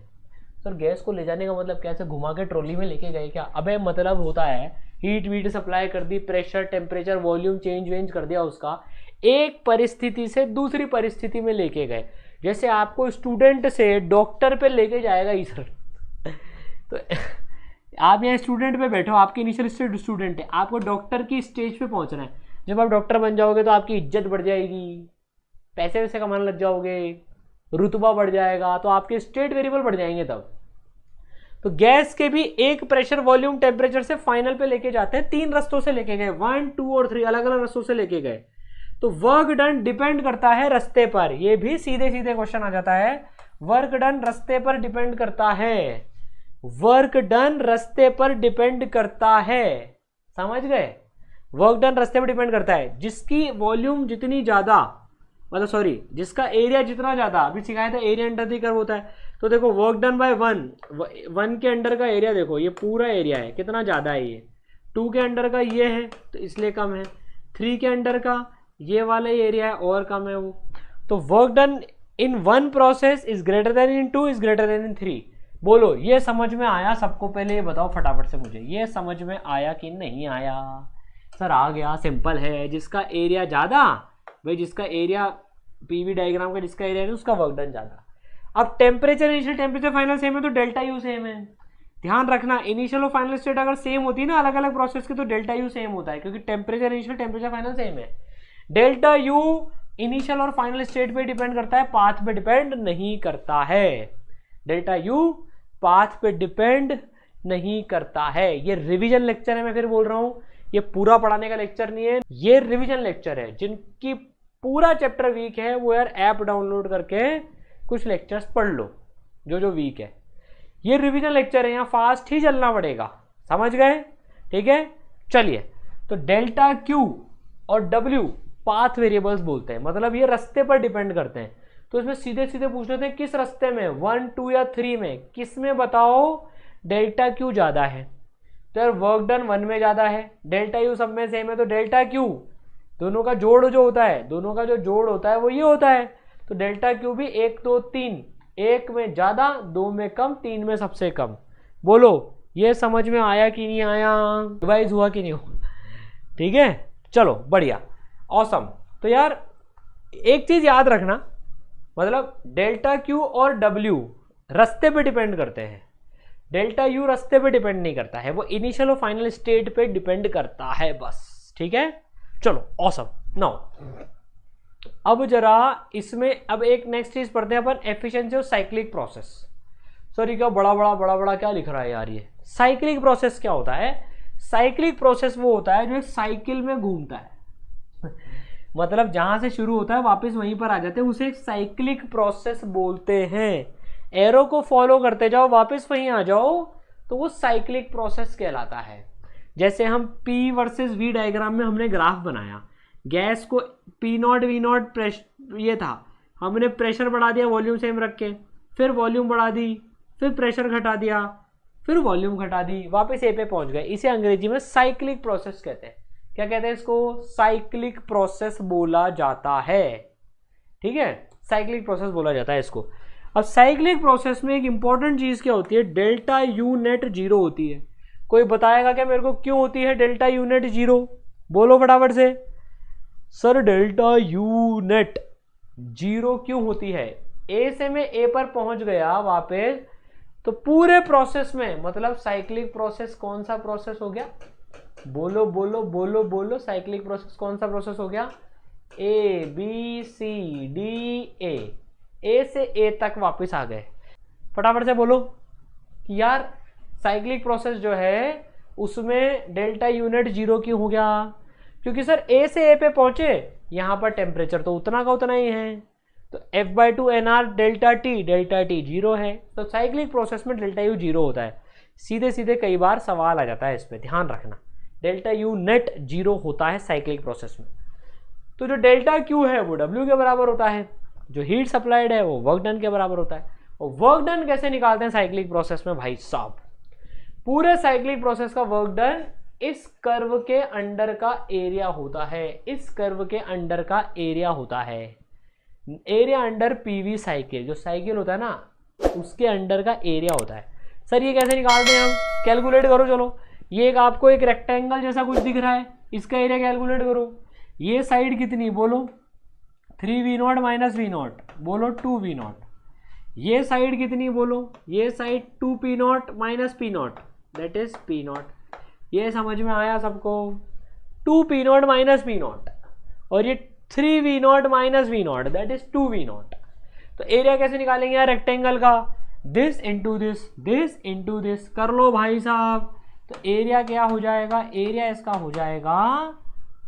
सर गैस को ले जाने का मतलब कैसे, घुमा के ट्रॉली में लेके गए क्या, अबे मतलब होता है हीट वीट सप्लाई कर दी, प्रेशर टेम्परेचर वॉल्यूम चेंज वेंज कर दिया उसका, एक परिस्थिति से दूसरी परिस्थिति में लेके गए। जैसे आपको स्टूडेंट से डॉक्टर पे लेके जाएगा ही सर, तो आप यहाँ स्टूडेंट पे बैठो, आपकी इनिशियल स्टेज स्टूडेंट है, आपको डॉक्टर की स्टेज पे पहुंचना है। जब आप डॉक्टर बन जाओगे तो आपकी इज्जत बढ़ जाएगी, पैसे वैसे कमाने लग जाओगे, रुतबा बढ़ जाएगा, तो आपके स्टेट वेरिएबल बढ़ जाएंगे तब। तो गैस के भी एक प्रेशर वॉल्यूम टेम्परेचर से फाइनल पे लेके जाते हैं, 3 रस्तों से लेके गए, 1 2 और 3 अलग अलग रस्तों से लेके गए। तो वर्क डन डिपेंड करता है रस्ते पर, ये भी सीधे सीधे क्वेश्चन आ जाता है, वर्क डन रस्ते पर डिपेंड करता है, वर्क डन रस्ते पर डिपेंड करता है, समझ गए। वर्क डन रस्ते पर डिपेंड करता है, जिसकी वॉल्यूम जितनी ज्यादा, मतलब सॉरी जिसका एरिया जितना ज्यादा, अभी सिखाया था एरिया अंडर द कर्व होता है, तो देखो वर्क डन बाय 1 के अंडर का एरिया देखो, ये पूरा एरिया है, कितना ज्यादा है ये, 2 के अंडर का ये है तो इसलिए कम है, 3 के अंडर का ये वाला एरिया है और कम है वो। तो work done in 1 process is greater than in 2 is greater than in 3। बोलो ये समझ में आया सबको, पहले ये बताओ फटाफट से मुझे, ये समझ में आया कि नहीं आया। सर आ गया, सिंपल है, जिसका एरिया ज्यादा भाई, जिसका एरिया पीवी डायग्राम का जिसका एरिया है उसका वर्क डन ज्यादा। अब temperature initial temperature final same है तो डेल्टा यू सेम है, ध्यान रखना। इनिशियल और फाइनल स्टेट अगर सेम होती है ना अलग अलग प्रोसेस की, तो डेल्टा यू सेम होता है, क्योंकि temperature initial temperature final same है। डेल्टा यू इनिशियल और फाइनल स्टेट पे डिपेंड करता है, पाथ पे डिपेंड नहीं करता है। डेल्टा यू पाथ पे डिपेंड नहीं करता है। ये रिवीजन लेक्चर है, मैं फिर बोल रहा हूं, ये पूरा पढ़ाने का लेक्चर नहीं है, ये रिवीजन लेक्चर है। जिनकी पूरा चैप्टर वीक है वो यार ऐप डाउनलोड करके कुछ लेक्चर्स पढ़ लो जो वीक है। ये रिवीजन लेक्चर है, यहाँ फास्ट ही चलना पड़ेगा, समझ गए, ठीक है। चलिए, तो डेल्टा क्यू और डब्ल्यू पाथ वेरिएबल्स बोलते हैं, मतलब ये रास्ते पर डिपेंड करते हैं। तो इसमें सीधे सीधे पूछ लेते हैं किस रास्ते में, 1 2 या 3 में, किस में बताओ डेल्टा क्यू ज्यादा है। तो यार वर्क डन 1 में ज्यादा है, डेल्टा यू सब में सेम है, तो डेल्टा क्यू दोनों का जोड़ जो होता है, दोनों का जो जोड़ होता है वो ये होता है। तो डेल्टा क्यू भी 1 2 3, 1 में ज्यादा, 2 में कम, 3 में सबसे कम। बोलो ये समझ में आया कि नहीं आया, रिवाइज हुआ कि नहीं हुआ? ठीक है, चलो बढ़िया, ऑसम। तो यार एक चीज याद रखना, मतलब डेल्टा क्यू और डब्ल्यू रास्ते पे डिपेंड करते हैं, डेल्टा यू रास्ते पे डिपेंड नहीं करता है, वो इनिशियल और फाइनल स्टेट पे डिपेंड करता है बस। ठीक है, चलो ऑसम। नाउ अब जरा इसमें अब एक नेक्स्ट चीज पढ़ते हैं अपन, efficiency of cyclic process. Sorry क्या बड़ा बड़ा क्या लिख रहा है यार ये? साइक्लिक प्रोसेस क्या होता है? साइक्लिक प्रोसेस वो होता है जो एक साइकिल में घूमता है मतलब जहां से शुरू होता है वापस वहीं पर आ जाते हैं, उसे एक साइक्लिक प्रोसेस बोलते हैं। एरो को फॉलो करते जाओ, वापस वहीं आ जाओ, तो वो साइक्लिक प्रोसेस कहलाता है। जैसे हम P वर्सेस V डायग्राम में हमने ग्राफ बनाया, गैस को P0 V0 प्रेशर ये था, हमने प्रेशर बढ़ा दिया वॉल्यूम सेम रख के, फिर वॉल्यूम बढ़ा दी, फिर प्रेशर घटा दिया, फिर वॉल्यूम घटा दी, वापस ए पे पहुंच गए। इसे अंग्रेजी में साइक्लिक प्रोसेस कहते हैं। क्या कहते हैं इसको? साइक्लिक प्रोसेस बोला जाता है। ठीक है, साइक्लिक प्रोसेस बोला जाता है इसको। अब साइक्लिक प्रोसेस में एक इंपॉर्टेंट चीज क्या होती है? डेल्टा यू नेट जीरो होती है। कोई बताएगा क्या मेरे को क्यों होती है डेल्टा यू नेट जीरो? बोलो फटाफट से। Sir delta U net zero क्यों होती है? ए से मैं ए पर पहुंच गया वापस, तो पूरे प्रोसेस में, मतलब साइक्लिक प्रोसेस कौन सा प्रोसेस हो गया? बोलो बोलो बोलो बोलो, साइक्लिक प्रोसेस कौन सा प्रोसेस हो गया? A B C D A से ए तक वापस आ गए। फटाफट से बोलो कि यार साइक्लिक प्रोसेस जो है उसमें डेल्टा यूनिट जीरो क्यों हो गया? क्योंकि सर ए से ए पे पहुंचे, यहां पर टेम्परेचर तो उतना का उतना ही है, तो F/2 NR delta T zero है, तो साइक्लिक प्रोसेस में डेल्टा यू जीरो होता है। सीधे सीधे कई बार सवाल आ जाता है इस पर, ध्यान रखना। डेल्टा यू नेट जीरो होता है साइक्लिक प्रोसेस में। तो जो डेल्टा क्यू है वो W के बराबर होता है, जो हीट सप्लाइड है वो वर्क डन के बराबर होता है। और वर्क डन कैसे निकालते हैं साइक्लिक प्रोसेस में भाई साहब? पूरे साइक्लिक प्रोसेस का वर्क डन इस कर्व के अंडर का एरिया होता है, इस कर्व के अंडर का एरिया होता है, एरिया अंडर पीवी साइकिल। जो साइकिल होता है ना उसके अंडर का एरिया होता है। सर ये कैसे निकालते हैं हम? कैलकुलेट करो चलो। ये एक आपको एक रेक्टेंगल जैसा कुछ दिख रहा है, इसका एरिया कैलकुलेट करो। ये साइड कितनी? बोलो 3V0 माइनस V0, बोलो 2V0। ये साइड कितनी? बोलो ये side 2P0 minus P0, that is P0। ये समझ में आया सबको? 2P0 माइनस P0, और ये 3V0 minus V0, that is 2V0। तो एरिया कैसे निकालेंगे यार रेक्टेंगल का? दिस इंटू दिस कर लो भाई साहब। तो एरिया क्या हो जाएगा? एरिया इसका हो जाएगा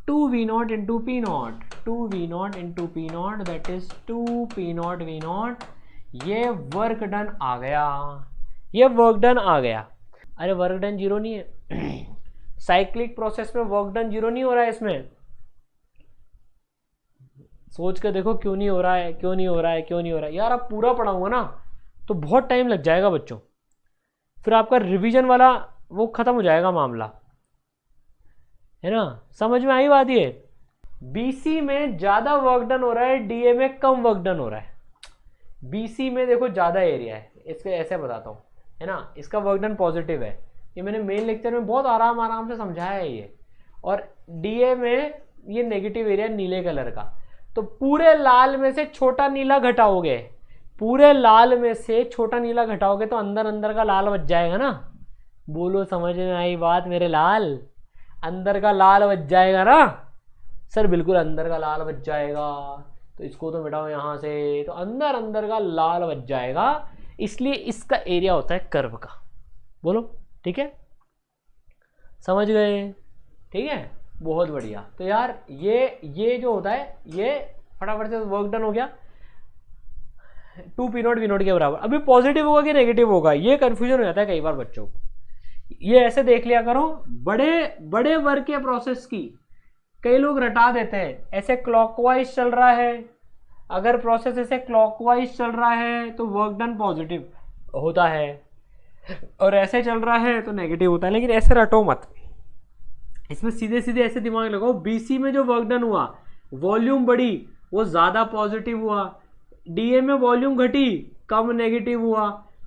2V0 into P0, 2V0 into P0, that is 2P0 V0। ये वर्क डन आ गया, ये वर्क डन आ गया। अरे वर्क डन जीरो नहीं है साइक्लिक प्रोसेस में, वर्क डन जीरो नहीं हो रहा है इसमें। सोच के देखो क्यों नहीं हो रहा है, क्यों नहीं हो रहा है, क्यों नहीं हो रहा है? यार आप पूरा पढ़ाऊंगा ना तो बहुत टाइम लग जाएगा बच्चों, फिर आपका रिवीजन वाला वो खत्म हो जाएगा मामला, है ना? समझ में आई बात? ये बीसी में ज्यादा वर्क डन हो रहा है, डीए में कम वर्क डन हो रहा है। बीसी में देखो ज्यादा एरिया है, इसको ऐसे बताता हूँ, है ना? इसका वर्क डन पॉजिटिव है, ये मैंने मेन लेक्चर में बहुत आराम से समझाया है ये। और डीए में ये नेगेटिव एरिया नीले कलर का, तो पूरे लाल में से छोटा नीला घटाओगे, पूरे लाल में से छोटा नीला घटाओगे तो अंदर अंदर का लाल बच जाएगा ना। बोलो समझ में आई बात मेरे लाल? अंदर का लाल बच जाएगा ना सर? बिल्कुल अंदर का लाल बच जाएगा। तो इसको तो मिटाओ यहाँ से, तो अंदर अंदर का लाल बच जाएगा, इसलिए इसका एरिया होता है कर्व का। बोलो ठीक है, समझ गए? ठीक है, बहुत बढ़िया। तो यार ये जो होता है ये फटाफट से वर्क डन हो गया 2P0 V0 के बराबर। अभी पॉजिटिव होगा कि नेगेटिव होगा ये कंफ्यूजन हो जाता है कई बार बच्चों को। ये ऐसे देख लिया करो, बड़े वर्क के प्रोसेस की कई लोग रटा देते हैं। ऐसे क्लॉकवाइज चल रहा है, अगर प्रोसेस ऐसे क्लॉकवाइज चल रहा है तो वर्क डन पॉजिटिव होता है, और ऐसे चल रहा है तो नेगेटिव होता है। लेकिन ऐसे रटो मत, इसमें सीधे सीधे ऐसे दिमाग लगाओ। बीसी में जो वर्क डन हुआ, वॉल्यूम बढ़ी, वो ज्यादा पॉजिटिव हुआ। डीए में वॉल्यूम घटी, कम नेगेटिव हुआ।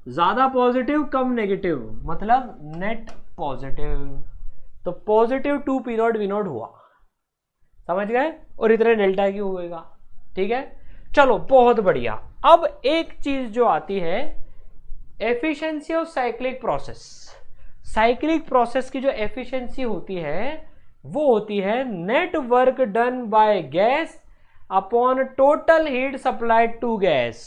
ज्यादा पॉजिटिव कम नेगेटिव, मतलब नेट पॉजिटिव। तो positive 2 P naught V naught हुआ, समझ गए, और इतने डेल्टा क्यू होएगा। ठीक है, चलो बहुत बढ़िया। अब एक चीज जो आती है, efficiency of cyclic process. Cyclic process की जो एफिशिएंसी होती है वो होती है net work done by gas upon total heat supplied to gas.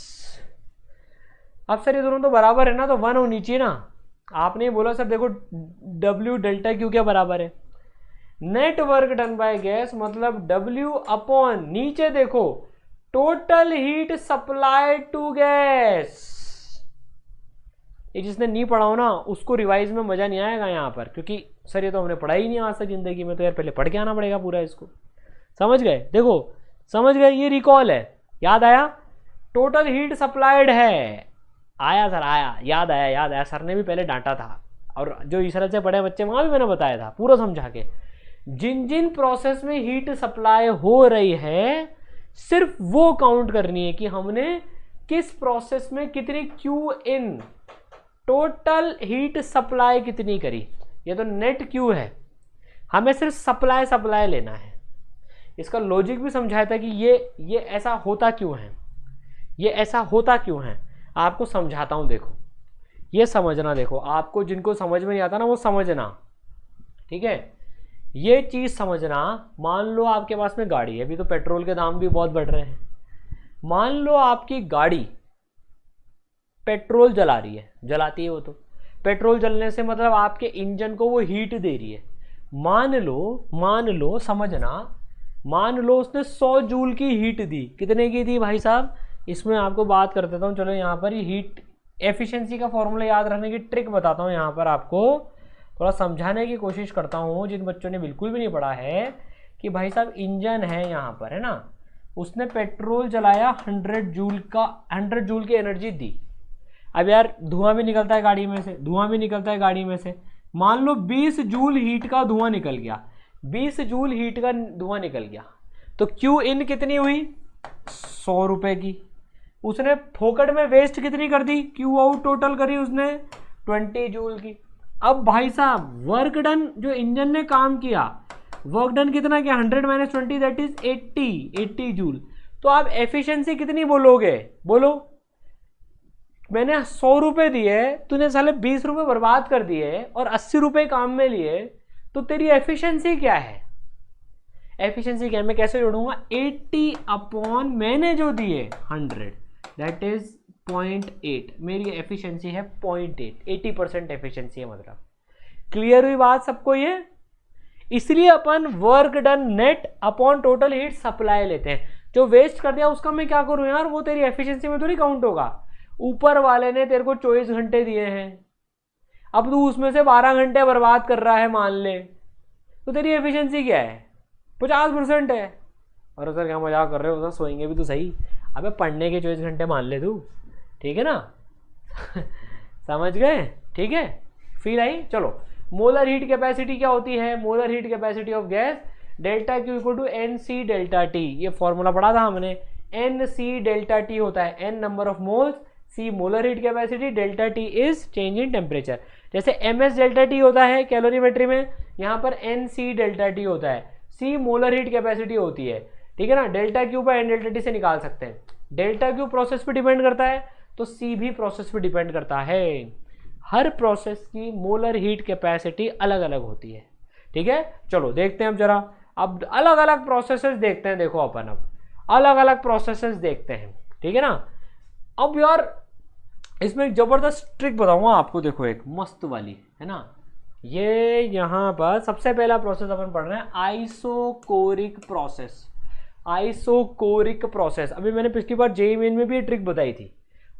अब सर ये दोनों तो बराबर है ना, तो 1 होनी चाहिए ना। आपने बोला सर देखो W डेल्टा क्यू क्या बराबर है, net work done by gas मतलब W अपॉन नीचे देखो total heat supplied to gas. ये जिसने नहीं पढ़ा हो ना उसको रिवाइज में मजा नहीं आएगा यहाँ पर, क्योंकि सर ये तो हमने पढ़ा ही नहीं आज तक जिंदगी में, तो यार पहले पढ़ के आना पड़ेगा पूरा इसको। समझ गए, देखो समझ गए, ये रिकॉल है, याद आया, टोटल हीट सप्लाइड है, आया सर आया, याद आया, सर ने भी पहले डांटा था, और जो इस तरह से पढ़े बच्चे वहां भी मैंने बताया था पूरा समझा के। जिन जिन प्रोसेस में हीट सप्लाई हो रही है सिर्फ वो काउंट करनी है कि हमने किस प्रोसेस में कितनी Q in, total heat supply कितनी करी, ये तो नेट क्यू है, हमें सिर्फ सप्लाई लेना है। इसका लॉजिक भी समझाया था कि ये ऐसा होता क्यों है, ये ऐसा होता क्यों है, आपको समझाता हूं। देखो ये समझना, देखो आपको जिनको समझ में नहीं आता ना वो समझना, ठीक है, ये चीज समझना। मान लो आपके पास में गाड़ी है, अभी तो पेट्रोल के दाम भी बहुत बढ़ रहे हैं, मान लो आपकी गाड़ी पेट्रोल जला रही है, जलाती है वो, तो पेट्रोल जलने से मतलब आपके इंजन को वो हीट दे रही है। मान लो समझना, मान लो उसने 100 जूल की हीट दी, कितने की दी भाई साहब, इसमें आपको बात कर देता हूँ। चलो यहाँ पर हीट एफिशिएंसी का फॉर्मूला याद रखने की ट्रिक बताता हूँ, यहाँ पर आपको थोड़ा समझाने की कोशिश करता हूँ जिन बच्चों ने बिल्कुल भी नहीं पढ़ा है, कि भाई साहब इंजन है यहाँ पर, है ना, उसने पेट्रोल जलाया 100 जूल की एनर्जी दी। अब यार धुआं भी निकलता है गाड़ी में से, मान लो 20 जूल हीट का धुआं निकल गया, 20 जूल हीट का धुआं निकल गया, तो क्यू इन कितनी हुई, 100 रुपए की। उसने फोकट में वेस्ट कितनी कर दी, क्यू आउट टोटल करी उसने 20 जूल की। अब भाई साहब वर्क डन, जो इंजन ने काम किया, वर्क डन कितना किया, 100 - 20 दैट इज 80 जूल। तो आप एफिशिएंसी कितनी बोलोगे, बोलो, मैंने 100 रुपए दिए, तूने साले 20 रुपए बर्बाद कर दिए और 80 रुपए काम में लिए, तो तेरी एफिशिएंसी क्या है, एफिशिएंसी क्या है, मैं कैसे जोड़ूंगा, 80 अपॉन मैंने जो दिए 100 दैट इज 0.8, मेरी एफिशिएंसी है 0.8, 80% एफिशिएंसी है, मतलब क्लियर हुई बात सबको ये। इसलिए अपन work done net upon total heat supply लेते हैं। जो वेस्ट कर दिया उसका मैं क्या करूं यार, वो तेरी एफिशिएंसी में थोड़ी काउंट होगा। ऊपर वाले ने तेरे को 24 घंटे दिए हैं, अब तू उसमें से 12 घंटे बर्बाद कर रहा है मान ले, तो तेरी एफिशिएंसी क्या है, 50% है। और सर क्या मजाक कर रहे हो, सर सोएंगे भी तो सही, अबे पढ़ने के 24 घंटे मान ले तू, ठीक है ना समझ गए, ठीक है, फील आई। चलो मोलर हीट कैपेसिटी क्या होती है, molar heat capacity of gas delta Q equal to N C delta T, ये फॉर्मूला पढ़ा था हमने, एन सी डेल्टा टी होता है N number of moles, C molar heat capacity, delta T is change in temperature. जैसे एम एस डेल्टा टी होता है कैलोरीमेट्री में, यहाँ पर एन सी डेल्टा टी होता है, सी मोलर हीट कैपेसिटी होती है, ठीक है ना। डेल्टा क्यू पर एन डेल्टा टी से निकाल सकते हैं, डेल्टा क्यू प्रोसेस पे डिपेंड करता है तो सी भी प्रोसेस पे डिपेंड करता है। हर प्रोसेस की मोलर हीट कैपेसिटी अलग अलग होती है, ठीक है। चलो देखते हैं अब जरा, अब अलग अलग प्रोसेसेस देखते हैं, देखो अपन अब अलग अलग प्रोसेसेस देखते हैं, ठीक है ना। अब यार इसमें एक जबरदस्त ट्रिक बताऊंगा आपको, देखो एक मस्त वाली है ना, ये यहाँ पर सबसे पहला प्रोसेस अपन पढ़ रहे हैं आइसोकोरिक प्रोसेस। आइसोकोरिक प्रोसेस, अभी मैंने पिछली बार जेईई मेन में भी ये ट्रिक बताई थी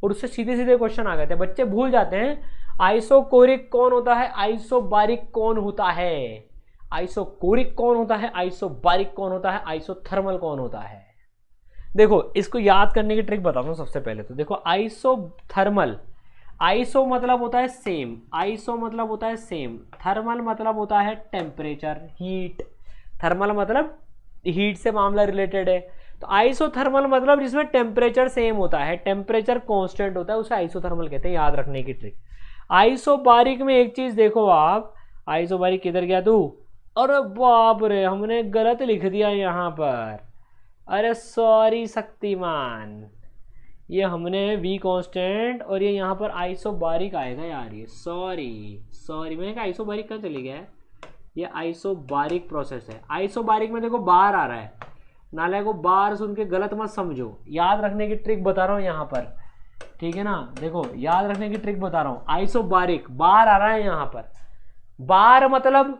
और उससे सीधे सीधे क्वेश्चन आ गए थे, बच्चे भूल जाते हैं आइसोकोरिक कौन होता है, आइसोबारिक कौन होता है, आइसोकोरिक कौन होता है, आइसोबारिक कौन होता है, आइसोथर्मल कौन होता है। देखो इसको याद करने की ट्रिक बताता हूँ सबसे पहले तो देखो, आइसोथर्मल, आइसो मतलब होता है सेम, आइसो मतलब होता है सेम, थर्मल मतलब होता है टेम्परेचर हीट, थर्मल मतलब हीट से मामला रिलेटेड है, तो आइसोथर्मल मतलब जिसमें टेम्परेचर सेम होता है, टेम्परेचर कांस्टेंट होता है, उसे आइसोथर्मल कहते हैं। याद रखने की ट्रिक। आइसोबारिक में एक चीज देखो आप, आइसोबारिक किधर गया तू, अरे बाप रे हमने गलत लिख दिया यहाँ पर, अरे सॉरी शक्तिमान, ये हमने वी कांस्टेंट और ये यहाँ पर आइसोबारिक आएगा यार, ये सॉरी मैंने कहा आइसोबारिक कहाँ चले गया है, ये आइसोबारिक प्रोसेस है। आइसोबारिक में देखो बार आ रहा है, नाले को बार सुन के गलत मत समझो, याद रखने की ट्रिक बता रहा हूँ यहाँ पर, ठीक है ना। देखो याद रखने की ट्रिक बता रहा हूँ, आइसोबारिक बार आ रहा है यहाँ पर, बार मतलब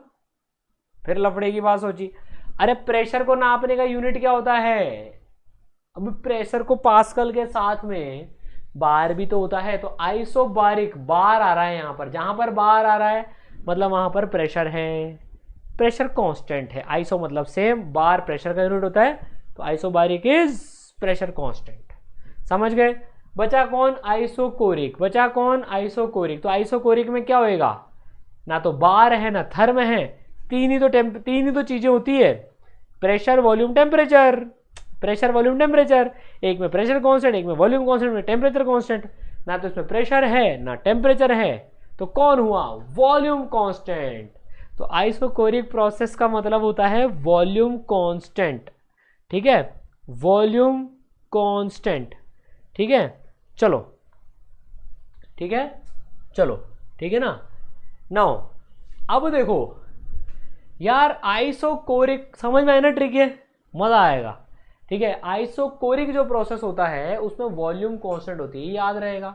फिर लफड़े की बात सोची, अरे प्रेशर को नापने का यूनिट क्या होता है, अब प्रेशर को पास्कल के साथ में बार भी तो होता है, तो आइसोबारिक बार आ रहा है यहाँ पर, जहां पर बार आ रहा है मतलब वहां पर प्रेशर है, प्रेशर कांस्टेंट है। आइसो मतलब सेम, बार प्रेशर का यूनिट होता है, तो आइसोबारिक इज प्रेशर कांस्टेंट। समझ गए। बचा कौन, आइसोकोरिक, बचा कौन, आइसोकोरिक। तो आइसोकोरिक में क्या होएगा, ना तो बार है ना थर्म है, तीन ही तो चीजें होती है, pressure volume temperature, pressure volume temperature, एक में प्रेशर कांस्टेंट एक में वॉल्यूम कांस्टेंट में टेम्परेचर कांस्टेंट, ना तो इसमें प्रेशर है ना टेम्परेचर है, तो कौन हुआ, वॉल्यूम कांस्टेंट। तो आइसोकोरिक प्रोसेस का मतलब होता है वॉल्यूम कांस्टेंट, ठीक है, वॉल्यूम कांस्टेंट, ठीक है। चलो ठीक है, चलो ठीक है ना। नाउ अब देखो यार, आइसोकोरिक समझ में आया ना ट्रिक, ये मजा आएगा, ठीक है। आइसोकोरिक जो प्रोसेस होता है उसमें वॉल्यूम कांस्टेंट होती है, याद रहेगा,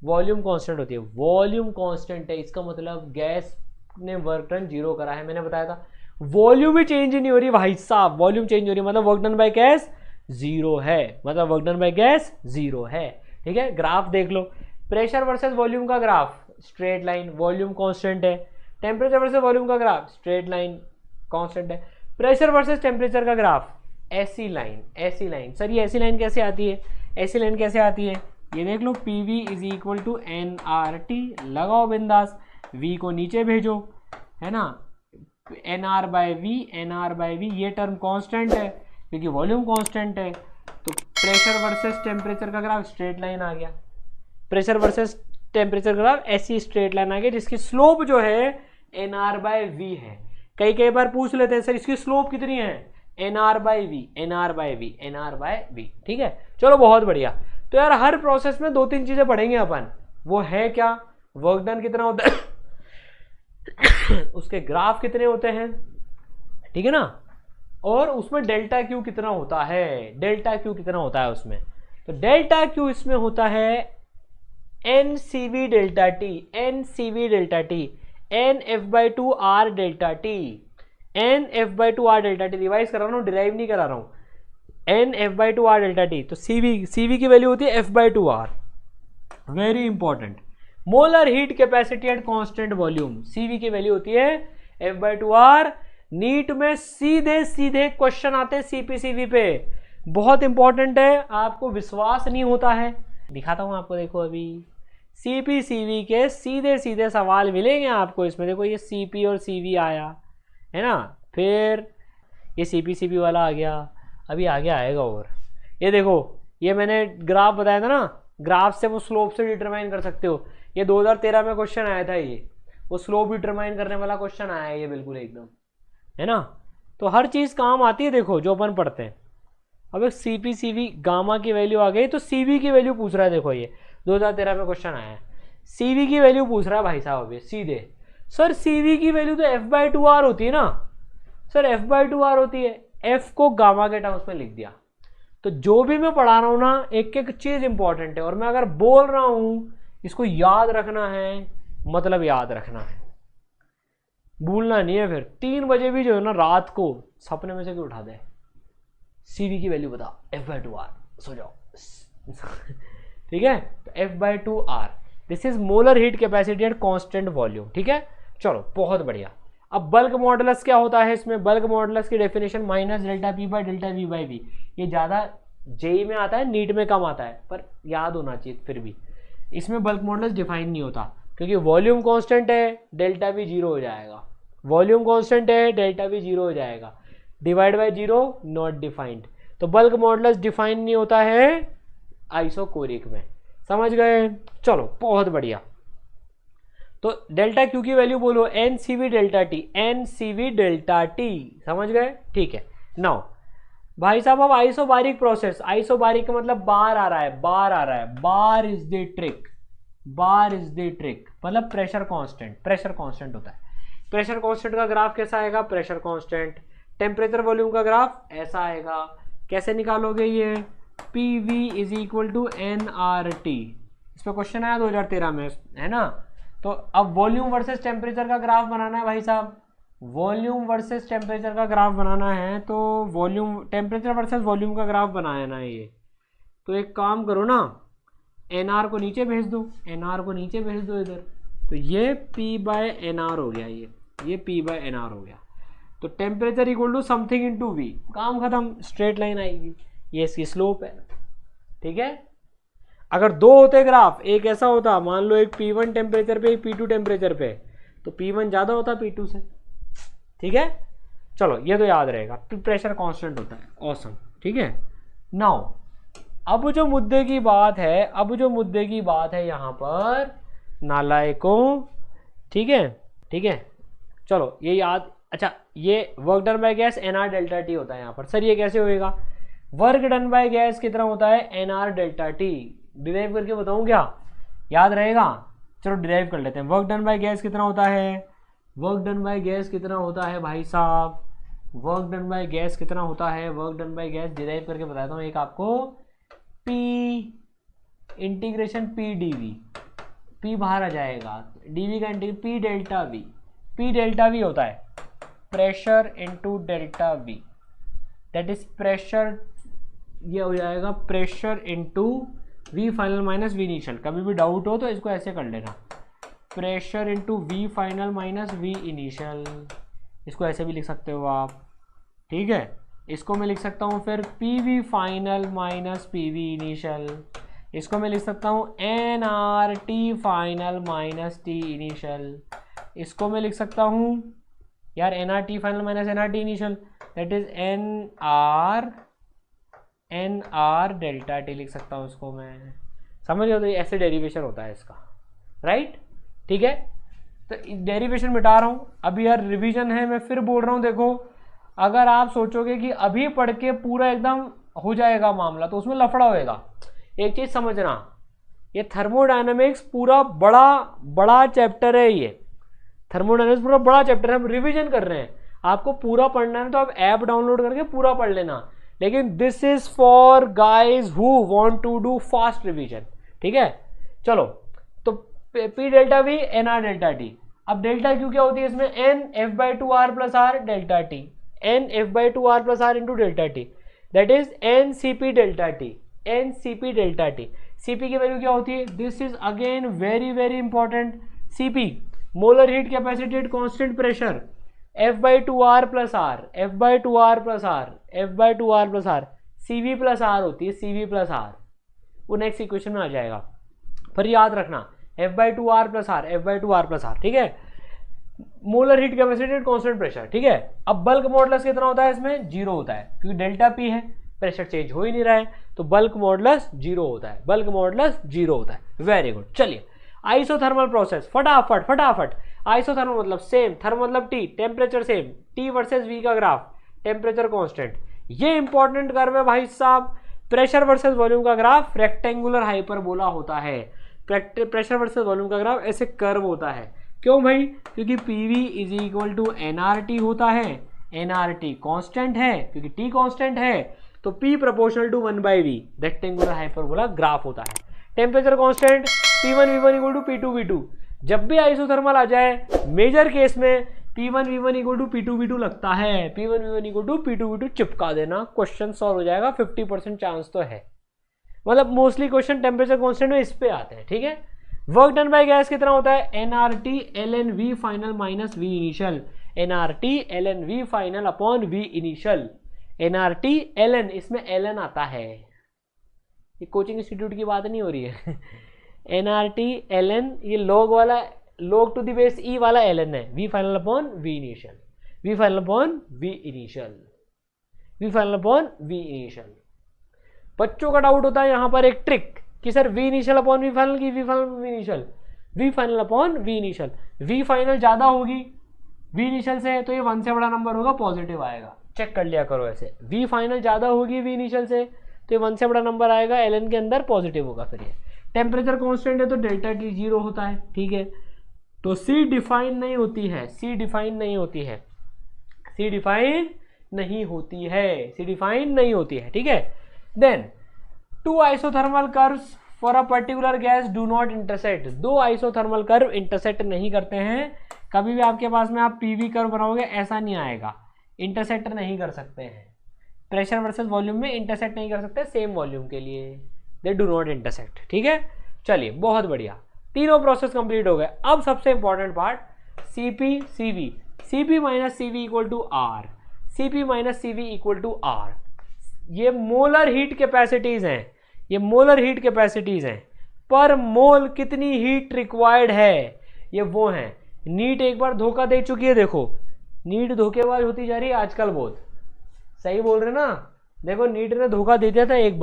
वॉल्यूम कांस्टेंट होती है, वॉल्यूम कांस्टेंट है, इसका मतलब गैस ने वर्क डन जीरो करा है, मैंने बताया था। वॉल्यूम भी चेंज नहीं हो रही भाई साहब, वॉल्यूम चेंज हो रही है मतलब work done by gas zero है, मतलब work done by gas zero है, ठीक है। ग्राफ देख लो, प्रेशर वर्सेस वॉल्यूम का graph straight line, volume constant है, टेम्परेचर वर्सेस वॉल्यूम का ग्राफ स्ट्रेट लाइन कांस्टेंट है, प्रेशर वर्सेस टेम्परेचर का ग्राफ ऐसी लाइन, ऐसी लाइन। सर ये ऐसी लाइन कैसे आती है, ऐसी लाइन कैसे आती है, ये देख लो, PV is equal to nRT, लगाओ बिंदास, V को नीचे भेजो, है ना, NR/V, ये टर्म कांस्टेंट है क्योंकि वॉल्यूम कांस्टेंट है, तो प्रेशर वर्सेस टेम्परेचर का ग्राफ स्ट्रेट लाइन आ गया, प्रेशर वर्सेस टेम्परेचर का ग्राफ ऐसी स्ट्रेट लाइन आ गया जिसकी स्लोप जो है NR/V है। कई बार पूछ लेते हैं सर इसकी स्लोप कितनी है, NR/V, ठीक है। चलो बहुत बढ़िया। तो यार हर प्रोसेस में दो तीन चीजें पढ़ेंगे अपन, वो है क्या, वर्क डन कितना होता है उसके ग्राफ कितने होते हैं, ठीक है ना, और उसमें डेल्टा क्यू कितना होता है, डेल्टा क्यू कितना होता है उसमें। तो डेल्टा क्यू इसमें होता है NCV delta T, NCV delta T, NF/2R delta T, NF/2R delta T, revise करा रहा हूँ, डिराइव नहीं करा रहा हूँ, NF/2R डेल्टा टी। तो CV की वैल्यू होती है F/2R, very important. Molar heat capacity at constant volume, CV की वैल्यू होती है F/2R। नीट में सीधे सीधे क्वेश्चन आते हैं CPCV पे, बहुत इंपॉर्टेंट है, आपको विश्वास नहीं होता है, दिखाता हूं आपको, देखो अभी CPCV के सीधे सीधे सवाल मिलेंगे आपको इसमें। देखो ये CP और CV आया है ना, फिर ये CPCV वाला आ गया, अभी आगे आएगा। और ये देखो, ये मैंने ग्राफ बताया था ना, ग्राफ से वो स्लोप से डिटरमाइन कर सकते हो, ये 2013 में क्वेश्चन आया था, ये वो स्लोप डिटरमाइन करने वाला क्वेश्चन आया है, ये बिल्कुल एकदम, है ना। तो हर चीज़ काम आती है, देखो जो अपन पढ़ते हैं। अब एक CPCV गामा की वैल्यू आ गई, तो CV की वैल्यू पूछ रहा है, देखो ये 2013 में क्वेश्चन आया है, CV की वैल्यू पूछ रहा है भाई साहब अभी सीधे। सर CV की वैल्यू तो F/2R होती है ना, सर F/2R होती है, F को गामा के टर्म्स में लिख दिया। तो जो भी मैं पढ़ा रहा हूँ ना, एक एक चीज़ इंपॉर्टेंट है, और मैं अगर बोल रहा हूँ इसको याद रखना है, मतलब याद रखना है, भूलना नहीं है। फिर 3 बजे भी जो है ना रात को सपने में से क्यों उठा दे, CV की वैल्यू बता, F/2R, सो जाओ ठीक है। तो F/2R, this is molar heat capacity at constant volume, ठीक है। चलो बहुत बढ़िया। अब बल्क मॉडुलस क्या होता है इसमें, बल्क मॉडुलस की डेफिनेशन -ΔP/ΔV/V, ये ज़्यादा जेई में आता है, नीट में कम आता है, पर याद होना चाहिए। फिर भी इसमें बल्क मॉडुलस डिफाइन नहीं होता, क्योंकि वॉल्यूम कांस्टेंट है, डेल्टा भी जीरो हो जाएगा, वॉल्यूम कांस्टेंट है, डेल्टा भी जीरो हो जाएगा, divide by zero not defined. तो बल्क मॉडुलस डिफाइन नहीं होता है आइसोकोरिक में। समझ गए? चलो बहुत बढ़िया। तो डेल्टा क्यू की वैल्यू बोलो N C V delta T, N C V delta T. समझ गए? ठीक है। नाउ भाई साहब अब आइसोबारिक प्रोसेस, आइसोबारिक का मतलब बार आ रहा है, बार आ रहा है, bar is the trick, bar is the trick, मतलब प्रेशर कांस्टेंट, प्रेशर कांस्टेंट होता है। प्रेशर कांस्टेंट का ग्राफ कैसा आएगा? Pressure constant. टेम्परेचर वॉल्यूम का ग्राफ ऐसा आएगा। कैसे निकालोगे ये? P V is equal to N R T. इस पर क्वेश्चन आया 2013 में, है ना? तो अब वॉल्यूम वर्सेस टेम्परेचर का ग्राफ बनाना है भाई साहब, वॉल्यूम वर्सेस टेम्परेचर का ग्राफ बनाना है, तो वॉल्यूम टेम्परेचर वर्सेस वॉल्यूम का ग्राफ बनाना है ये। तो एक काम करो ना, एन आर को नीचे भेज दो, एन आर को नीचे भेज दो इधर, तो ये पी बाय एन आर हो गया, ये पी बाय एन आर हो गया। तो temperature equal to something into V, काम खत्म, स्ट्रेट लाइन आएगी, ये इसकी स्लोप है। ठीक है? अगर दो होते ग्राफ, एक ऐसा होता, मान लो एक P1 टेम्परेचर पे, एक P2 टेम्परेचर पे, तो P1 ज़्यादा होता P2 से। ठीक है? चलो ये तो याद रहेगा, प्रेशर कांस्टेंट होता है। ऑसम। ठीक है? नाउ अब जो मुद्दे की बात है, अब जो मुद्दे की बात है यहाँ पर नालायकों, ठीक है? ठीक है, चलो ये याद, अच्छा ये work done by gas N R delta T होता है यहाँ पर। सर ये कैसे होएगा? वर्क डन बाय गैस कितना होता है? N R delta T. Derive करके बताऊं क्या? याद रहेगा? चलो डिराइव कर लेते हैं। वर्क डन बाय गैस कितना होता है? वर्क डन बाय गैस कितना होता है भाई साहब? वर्क डन बाय गैस कितना होता है? Work done by gas derive करके बताता हूँ एक आपको, P integration P D V, P बाहर आ जाएगा, डीवी का integration P delta V, P delta V होता है pressure into delta V, that is pressure, ये हो जाएगा pressure into V final minus V initial. कभी भी डाउट हो तो इसको ऐसे कर लेना, pressure into V final minus V initial, इसको ऐसे भी लिख सकते हो आप। ठीक है? इसको मैं लिख सकता हूँ फिर P V final minus P V initial, इसको मैं लिख सकता हूँ N R T final minus T initial, इसको मैं लिख सकता हूँ यार N R T final minus N R T initial, that is N R delta T लिख सकता हूँ इसको मैं। समझ लो, तो ऐसे डेरिवेशन होता है इसका, राइट? ठीक है? तो डेरिवेशन मिटा रहा हूँ अभी यार, रिवीजन है, मैं फिर बोल रहा हूँ। देखो अगर आप सोचोगे कि अभी पढ़ के पूरा एकदम हो जाएगा मामला, तो उसमें लफड़ा होएगा। एक चीज समझना, ये थर्मोडायनामिक्स पूरा बड़ा चैप्टर है, ये थर्मोडायनामिक्स पूरा बड़ा चैप्टर है। हम रिवीजन कर रहे हैं, आपको पूरा पढ़ना है तो आप ऐप डाउनलोड करके पूरा पढ़ लेना, लेकिन this is for guys who want to do fast revision. ठीक है? चलो, तो P delta V N R delta T. अब डेल्टा क्यू क्या होती है इसमें? N F by two R plus R delta T, N F by two R plus R into delta T, that is N C P delta T, N C P delta T. CP की वैल्यू क्या होती है? This is again very important. CP molar heat capacity at constant pressure, F by two R plus R, F by two R plus R, F by two R plus R, CV plus R होती है, सीवी प्लस आर, वो नेक्स्ट इक्वेशन में आ जाएगा। पर याद रखना F by two R plus R, F by two R plus R. ठीक है? Molar heat capacity at constant pressure. ठीक है? अब बल्क मॉडुलस कितना होता है इसमें? जीरो होता है, क्योंकि डेल्टा पी है, प्रेशर चेंज हो ही नहीं रहा है, तो बल्क मॉडुलस जीरो होता है, बल्क मॉडुलस जीरो होता है। Very good. चलिए आइसोथर्मल प्रोसेस, फटाफट। आइसोथर्मल मतलब सेम, थर्मल मतलब T, temperature same, T versus V का ग्राफ, टेम्परेचर कांस्टेंट। ये इंपॉर्टेंट कर्व है भाई साहब। प्रेशर वर्सेस वॉल्यूम का ग्राफ रेक्टेंगुलर हाइपरबोला होता है, प्रेशर वर्सेस वॉल्यूम का ग्राफ ऐसे कर्व होता है। क्यों भाई? क्योंकि PV is equal to NRT होता है, एनआरटी कांस्टेंट है, क्योंकि टी कांस्टेंट है, तो P proportional to 1/v rectangular hyperbola graph होता है। Temperature constant P1 V1 equal to P2 V2। जब भी आइसोथर्मल आ जाए मेजर केस में P1 V1 equal to P2 V2 लगता है, P1 V1 equal to P2 V2 चिपका देना, क्वेश्चन सॉल्व हो जाएगा। 50% चांस तो है, मतलब मोस्टली क्वेश्चन टेम्परेचर कांस्टेंट में इस पे आते हैं। ठीक है? वर्क डन बाय गैस कितना होता है? NRT ln V final minus V initial, NRT ln V final upon V initial, NRT ln, इसमें ln आता है, ये कोचिंग इंस्टीट्यूट की बात नहीं हो रही है। एनआरटी ln, ये log वाला, log to the base e वाला ln है, V final upon V initial, V final upon V initial. V final upon V initial. बच्चों का डाउट होता है यहाँ पर एक ट्रिक कि sir V initial upon V final की V final V initial, V final upon V initial. V final ज़्यादा होगी वी इनिशियल से तो ये 1 से बड़ा नंबर होगा, पॉजिटिव आएगा। चेक कर लिया करो ऐसे, वी फाइनल ज़्यादा होगी वी इनिशियल से तो ये 1 से बड़ा नंबर आएगा, ln के अंदर पॉजिटिव होगा। फिर ये टेम्परेचर कांस्टेंट है तो डेल्टा टी 0 होता है, ठीक है। तो सी डिफाइन नहीं होती है, सी डिफाइन नहीं होती है, सी डिफाइन नहीं होती है, सी डिफाइन नहीं होती है, ठीक है। Then two isothermal curves for a particular gas do not intersect. दो आइसोथर्मल कर्व इंटरसेक्ट नहीं करते हैं। कभी भी आपके पास में आप पीवी कर्व बनाओगे ऐसा नहीं आएगा, इंटरसेक्ट नहीं कर सकते हैं। प्रेशर वर्सेस वॉल्यूम में इंटरसेक्ट नहीं कर सकते, सेम वॉल्यूम के लिए दे डू नॉट इंटरसेक्ट, ठीक है। चलिए बहुत बढ़िया, तीनों प्रोसेस कंप्लीट हो गए। अब सबसे important part CP CV, CP minus CV equal to R, CP minus CV equal to R. ये मोलर हीट कैपेसिटीज हैं, ये मोलर हीट कैपेसिटीज हैं। पर मोल कितनी हीट रिक्वायर्ड है ये वो हैं। नीट एक बार धोखा दे चुकी है, देखो नीट धोखेबाज होती जा रही है आजकल बहुत, सही बोल रहे ना। देखो नीट ने धोखा दे दिया था एक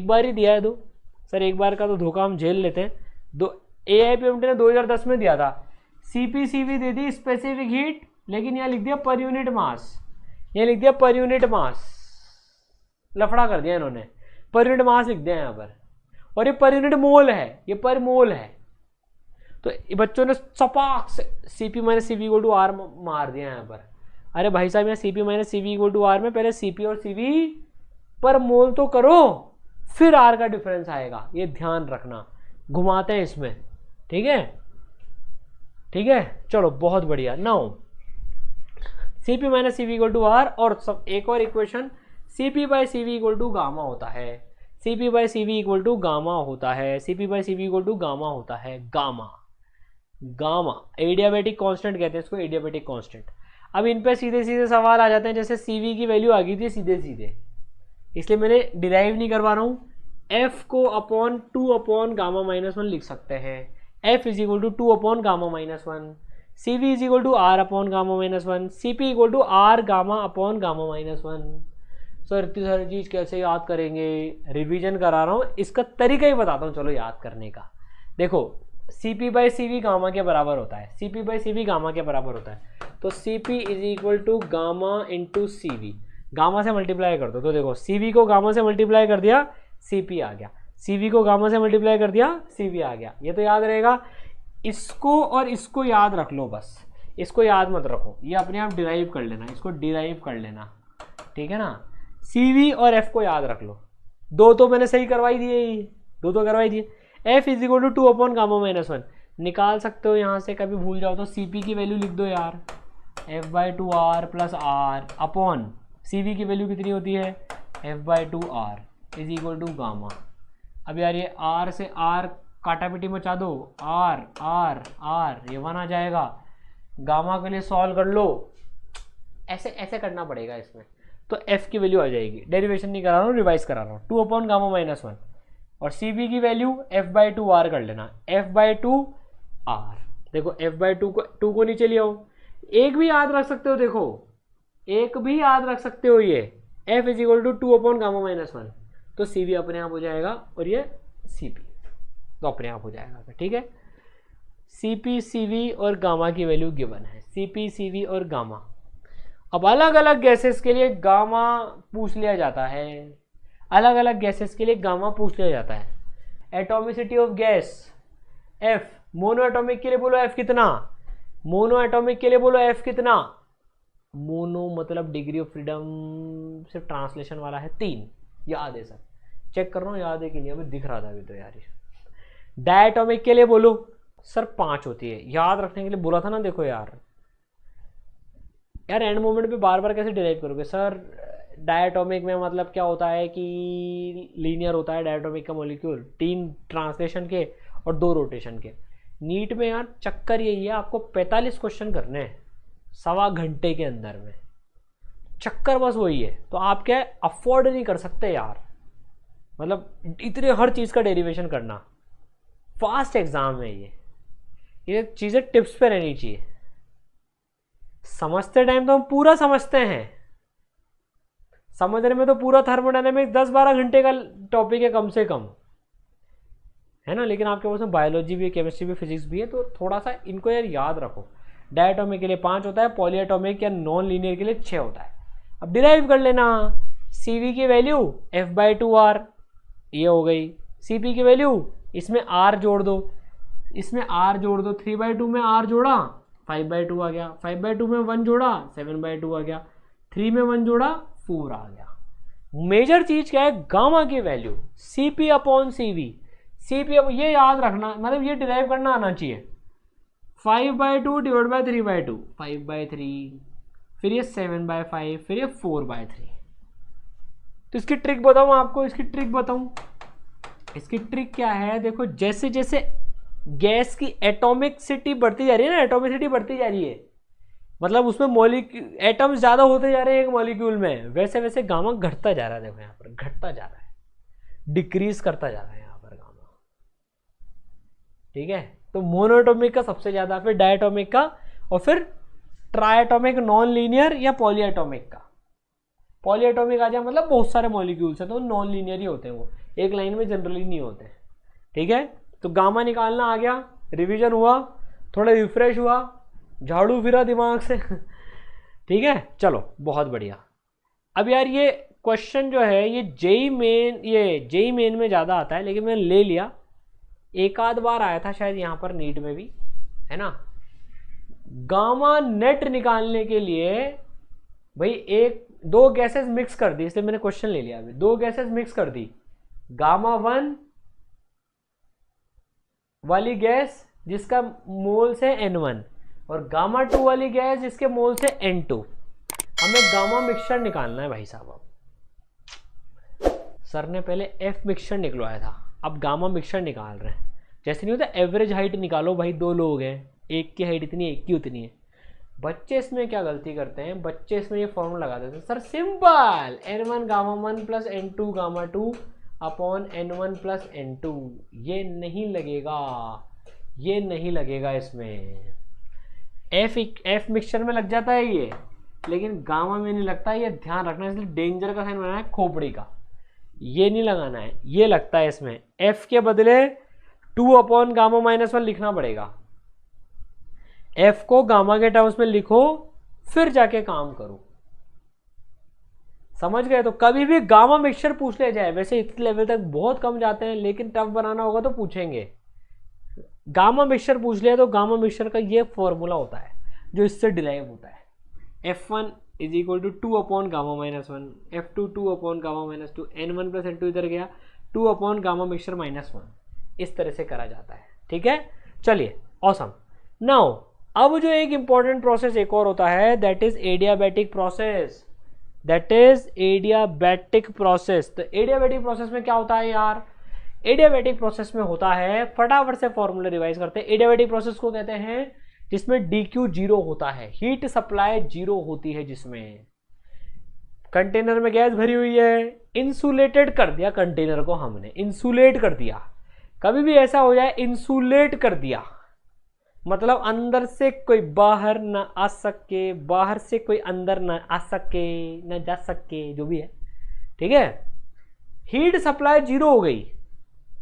बार ही दिया है दो सर, एक बार का तो धोखा हम झेल लेते हैं। दो AIPMT ने 2010 में दिया था, CPCV they the specific heat, लेकिन यहाँ लिख दिया पर यूनिट मास, यहाँ लिख दिया पर यूनिट मास, लफड़ा कर दिया इन्होंने, पर यूनिट मास लिख दिया यहाँ पर, और ये पर यूनिट मोल है, ये पर मोल है। तो बच्चों ने सपाक से CP minus CV equal to R मार दिया यहाँ पर। अरे भाई साहब यहाँ CP minus CV equal to R में पहले CP और CV पर मोल तो करो, फिर आर का डिफरेंस आएगा, ये ध्यान रखना। घुमाते हैं इसमें, ठीक है, ठीक है। चलो बहुत बढ़िया। Now CP minus CV equal to R, और सब एक और equation CP by CV equal to gamma होता है, CP by CV equal to gamma होता है, CP by CV equal to gamma होता है, गामा गामा एडियाबेटिक कांस्टेंट कहते हैं इसको, एडियाबेटिक कांस्टेंट। अब इन पे सीधे सीधे सवाल आ जाते हैं, जैसे CV की वैल्यू आ गई थी सीधे सीधे, इसलिए मैंने डिराइव नहीं करवा रहा हूँ। F को अपॉन 2 अपॉन गामा माइनस 1 लिख सकते हैं, F is equal to 2 upon gamma minus 1, CV is equal to R upon gamma minus 1, CP equal to R gamma upon gamma minus 1। Sir इतनी सारी चीज़ कैसे याद करेंगे, रिवीजन करा रहा हूँ, इसका तरीका ही बताता हूँ चलो याद करने का। देखो CP बाई CV गामा के बराबर होता है, CP बाई CV गामा के बराबर होता है, तो CP is equal to gamma into CV, gamma से मल्टीप्लाई कर दो। तो देखो CV को गामा से मल्टीप्लाई कर दिया, CP आ गया, CV को गामा से मल्टीप्लाई कर दिया, CV आ गया। ये तो याद रहेगा। इसको और इसको याद रख लो, बस इसको याद मत रखो, ये अपने आप डिराइव कर लेना, इसको डिराइव कर लेना, ठीक है ना। CV और F को याद रख लो, दो तो मैंने सही करवाई दिए, दो तो करवाई दिए। F is equal to 2 upon gamma minus 1 निकाल सकते हो यहाँ से, कभी भूल जाओ तो CP की वैल्यू लिख दो यार, F by 2R plus R upon CV की वैल्यू कितनी होती है, F by 2R is equal to gamma. अब यार ये R से R काटापिटी मचा दो, R R R ये 1 आ जाएगा। गामा के लिए सॉल्व कर लो, ऐसे ऐसे करना पड़ेगा इसमें, तो F की वैल्यू आ जाएगी। डेरिवेशन नहीं करा रहा हूँ, रिवाइज करा रहा हूँ। 2 अपॉन गामा माइनस 1 और CV की वैल्यू F बाई 2R कर लेना, F बाई 2R। देखो F बाई 2 को नीचे ले आओ, एक भी याद रख सकते हो, देखो एक भी याद रख सकते हो, ये F is equal to 2 upon gamma minus 1, तो CV अपने आप हो जाएगा और ये CP तो अपने आप हो जाएगा, ठीक है। CP CV और गामा की वैल्यू गिवन है, CP CV और गामा। अब अलग अलग गैसेस के लिए गामा पूछ लिया जाता है, अलग अलग गैसेस के लिए गामा पूछ लिया जाता है। Atomicity of gas F, mono atomic के लिए बोलो F कितना, मोनो एटॉमिक के लिए बोलो F कितना, मोनो मतलब डिग्री ऑफ फ्रीडम, सिर्फ ट्रांसलेशन वाला है 3, याद है सर, चेक कर रहा हूँ याद है कि नहीं, अभी दिख रहा था अभी तो यार। डायटोमिक के लिए बोलो सर 5 होती है, याद रखने के लिए बोला था ना। देखो यार एंड मोमेंट पे बार बार कैसे डिराइव करोगे सर। डायटोमिक में मतलब क्या होता है कि लीनियर होता है डायटोमिक का मॉलिक्यूल, 3 ट्रांसलेशन के और 2 रोटेशन के। नीट में यार चक्कर यही है, आपको 45 क्वेश्चन करने हैं 1.25 घंटे के अंदर में, चक्कर बस वही है। तो आप क्या अफोर्ड नहीं कर सकते यार, मतलब इतने हर चीज़ का डेरिवेशन करना। फास्ट एग्जाम है ये चीज़ें टिप्स पे रहनी चाहिए। समझते टाइम तो हम पूरा समझते हैं, समझने में तो पूरा थर्मोडायनेमिक्स 10-12 घंटे का टॉपिक है कम से कम, है ना, लेकिन आपके पास में बायोलॉजी भी है, केमिस्ट्री भी, फिजिक्स भी है, तो थोड़ा सा इनको यार याद रखो। डायटोमिक के लिए 5 होता है, पॉलीएटॉमिक या नॉन लीनियर के लिए 6 होता है। अब डिराइव कर लेना, CV की वैल्यू F/2R ये हो गई, CP की वैल्यू, इसमें R जोड़ दो, इसमें R जोड़ दो, 3/2 में R जोड़ा 5/2 आ गया, 5/2 में 1 जोड़ा 7/2 आ गया, 3 में 1 जोड़ा 4 आ गया। मेजर चीज क्या है, गामा की वैल्यू CP/CV। CP ये याद रखना, मतलब ये डिराइव करना आना चाहिए। 5/2 डिवाइड बाई 3/2, 5/3, फिर ये 7/5, फिर ये 4/3। तो इसकी ट्रिक बताऊं आपको, इसकी ट्रिक बताऊं, इसकी ट्रिक क्या है, देखो जैसे जैसे गैस की एटॉमिसिटी बढ़ती जा रही है ना, एटॉमिसिटी बढ़ती जा रही है, मतलब उसमें एटम्स ज्यादा होते जा रहे हैं एक मॉलिक्यूल में, वैसे वैसे गामा घटता जा रहा है। देखो यहाँ पर घटता जा रहा है, डिक्रीज करता जा रहा है यहाँ पर गामा, ठीक है। तो मोनोएटॉमिक का सबसे ज्यादा, फिर डायटोमिक का, और फिर ट्राइएटॉमिक नॉन लीनियर या पॉलीएटॉमिक का। पॉलीएटॉमिक आ जाए मतलब बहुत सारे मॉलिक्यूल्स हैं, तो नॉन लीनियर ही होते हैं, वो एक लाइन में जनरली नहीं होते, ठीक है। तो गामा निकालना आ गया, रिवीजन हुआ, थोड़ा रिफ्रेश हुआ, झाड़ू फिरा दिमाग से ठीक है, चलो बहुत बढ़िया। अब यार ये क्वेश्चन जो है ये जेई मेन में ज़्यादा आता है, लेकिन मैंने ले लिया, एक आध बार आया था शायद यहाँ पर नीट में भी, है ना। गामा नेट निकालने के लिए भाई एक दो गैसेस मिक्स कर दी, इसलिए मैंने क्वेश्चन ले लिया। अभी 2 गैसेस मिक्स कर दी, गामा 1 वाली गैस जिसका मोल्स है N1 और गामा 2 वाली गैस जिसके मोल्स है N2। हमें गामा मिक्सचर निकालना है भाई साहब। अब सर ने पहले F मिक्सचर निकलवाया था, अब गामा मिक्सचर निकाल रहे हैं। जैसे नहीं होता एवरेज हाइट निकालो भाई, 2 लोग हैं, एक की हाइट इतनी, एक की उतनी है। बच्चे इसमें क्या गलती करते हैं, बच्चे इसमें ये फॉर्मूला लगा देते हैं, sir simple N1 gamma 1 plus N2 gamma 2 upon N1 plus N2। ये नहीं लगेगा, ये नहीं लगेगा इसमें। F मिक्सचर में लग जाता है ये, लेकिन गामा में नहीं लगता, ये ध्यान रखना, इसलिए डेंजर का साइन बनाना है खोपड़ी का, ये नहीं लगाना है, ये लगता है इसमें। F के बदले 2 अपॉन गामा -1 लिखना पड़ेगा। F को गामा के टर्म्स में लिखो, फिर जाके काम करो, समझ गए। तो कभी भी गामा मिक्सचर पूछ लिया जाए, वैसे इस लेवल तक बहुत कम जाते हैं, लेकिन टफ बनाना होगा तो पूछेंगे। गामा मिक्सचर पूछ लिया तो गामा मिक्सचर का ये फॉर्मूला होता है जो इससे डिराइव होता है। F1 is equal to 2 upon gamma -1, F2 2 upon gamma -2, N1 plus N2 इधर गया 2 अपॉन गामा मिक्सचर -1, इस तरह से करा जाता है, ठीक है। चलिए ऑसम। नाउ अब जो एक इंपॉर्टेंट प्रोसेस एक और होता है, that is adiabatic process, that is adiabatic process. तो एडियाबैटिक प्रोसेस में क्या होता है यार, एडियाबैटिक प्रोसेस में होता है, फटाफट से फॉर्मूला रिवाइज करते हैं। एडियाबैटिक प्रोसेस को कहते हैं जिसमें DQ 0 होता है, हीट सप्लाई 0 होती है, जिसमें कंटेनर में गैस भरी हुई है, इंसुलेटेड कर दिया कंटेनर को, हमने इंसुलेट कर दिया। कभी भी ऐसा हो जाए इंसुलेट कर दिया, मतलब अंदर से कोई बाहर ना आ सके, बाहर से कोई अंदर ना आ सके, ना जा सके, जो भी है, ठीक है। हीट सप्लाई 0 हो गई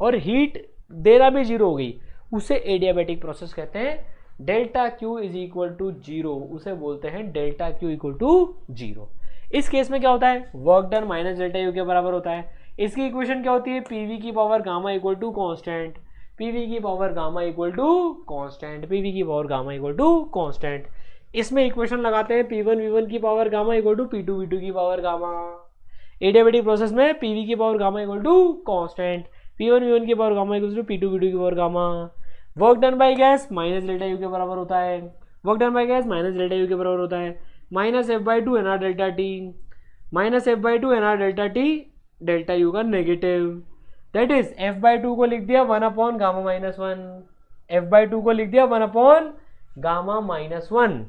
और हीट देना भी 0 हो गई, उसे एडियाबैटिक प्रोसेस कहते हैं। Delta Q is equal to 0, उसे बोलते हैं डेल्टा Q इक्वल टू 0। इस केस में क्या होता है, work done minus delta U के बराबर होता है। इसकी इक्वेशन क्या होती है, PV की power gamma equal to constant, PV की power gamma equal to constant, PV की power gamma equal to constant. इसमें इक्वेशन लगाते हैं P1 V1 की power gamma equal to P2 V2 की पावर गामा। एडियाबैटिक प्रोसेस में PV की power gamma equal to constant, P1 V1 की power gamma equal to P2 V2 की power gamma. Work done by gas minus delta U के बराबर होता है, work done by gas minus delta U के बराबर होता है, minus F/2 NR delta T, minus F/2 NR delta T, delta U का नेगेटिव, दैट इज F/2 को लिख दिया 1 अपॉन गामा -1, F/2 को लिख दिया 1 upon gamma -1,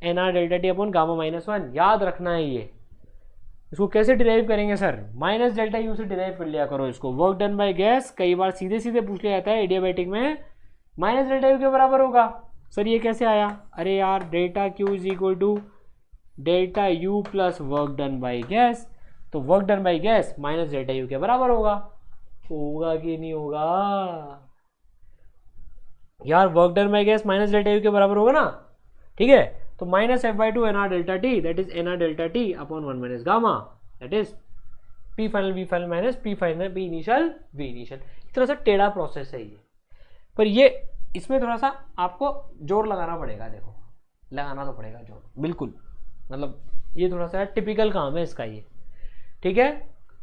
NR delta T upon gamma -1। याद रखना है ये। इसको कैसे डिराइव करेंगे सर, माइनस डेल्टा U से डिराइव कर लिया करो इसको। वर्क डन बाय गैस कई बार सीधे सीधे पूछ लिया जाता है, एडियाबैटिक में माइनस डेल्टा U के बराबर होगा। सर ये कैसे आया, अरे यार delta Q is equal to delta U plus work done by gas, तो work done by gas minus delta U के बराबर होगा कि नहीं होगा यार? Work done by gas minus delta U के बराबर होगा ना, ठीक है। तो minus F by two N R delta T, that is N R delta T upon 1 minus gamma, that is P final V final minus P final P initial V initial. इस तरह से टेढ़ा प्रोसेस है ये, पर ये इसमें थोड़ा सा आपको जोर लगाना पड़ेगा, देखो लगाना तो पड़ेगा जोर, बिल्कुल, मतलब ये थोड़ा सा टिपिकल काम है इसका ये, ठीक है।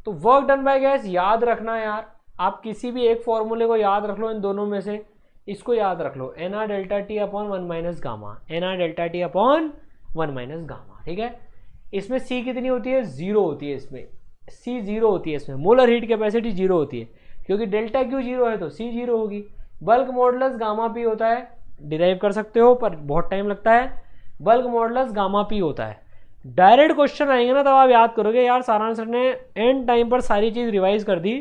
तो वर्क डन बाय गैस याद रखना यार, आप किसी भी एक फॉर्मूले को याद रख लो, इन दोनों में से इसको याद रख लो, N R delta T upon 1 minus gamma, N R delta T upon 1 minus gamma, ठीक है। इसमें सी कितनी होती है? 0 होती है, इसमें सी 0 होती है, इसमें मोलर हीट कैपेसिटी 0 होती है, क्योंकि डेल्टा क्यू 0 है तो सी 0 होगी। बल्क मॉडुलस गामा पी होता है, डिराइव कर सकते हो पर बहुत टाइम लगता है, बल्क मॉडुलस गामा पी होता है। डायरेक्ट क्वेश्चन आएंगे ना तब आप याद करोगे यार सारांश सर ने एंड टाइम पर सारी चीज रिवाइज कर दी,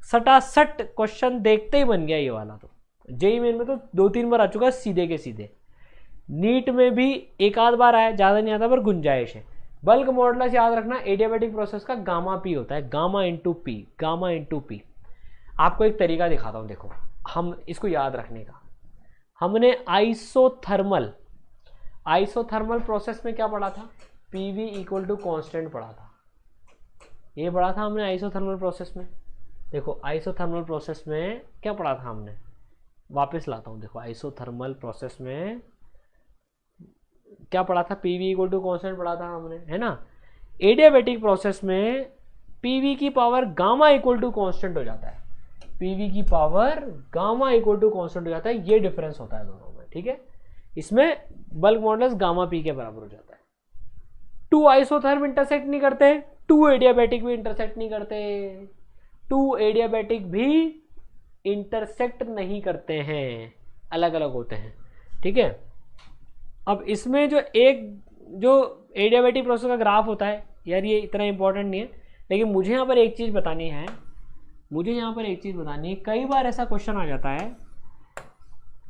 सटासट क्वेश्चन देखते ही बन गया ये वाला। तो जेई मेन में तो 2-3 बार आ चुका है सीधे के सीधे, नीट में भी एक आध बार आया, ज़्यादा नहीं आता पर गुंजाइश है। बल्क मॉडुलस याद रखना एडियाबैटिक प्रोसेस का गामा पी होता है, gamma into P, gamma into P. आपको एक तरीका दिखाता हूँ, देखो हम इसको याद रखने का। हमने आइसोथर्मल प्रोसेस में क्या पढ़ा था? पीवी इक्वल टू कॉन्स्टेंट पढ़ा था, ये पढ़ा था हमने आइसोथर्मल प्रोसेस में। देखो आइसोथर्मल प्रोसेस में क्या पढ़ा था हमने, वापस लाता हूँ, देखो आइसोथर्मल प्रोसेस में क्या पढ़ा था? पीवी इक्वल टू कॉन्स्टेंट पढ़ा था हमने, है ना। एडियाबैटिक प्रोसेस में पीवी की power gamma equal to constant हो जाता है, पीवी की power gamma equal to constant हो जाता है, ये डिफरेंस होता है दोनों में, ठीक है। इसमें बल्क मॉडुलस गामा पी के बराबर हो जाता है। 2 आइसोथर्म इंटरसेक्ट नहीं करते, 2 एडियाबैटिक भी इंटरसेक्ट नहीं करते, 2 एडियाबैटिक भी इंटरसेक्ट नहीं करते हैं, अलग अलग होते हैं, ठीक है। अब इसमें जो एडियाबैटिक प्रोसेस का ग्राफ होता है यार, ये इतना इंपॉर्टेंट नहीं है, लेकिन मुझे यहाँ पर एक चीज़ बतानी है, कई बार ऐसा क्वेश्चन आ जाता है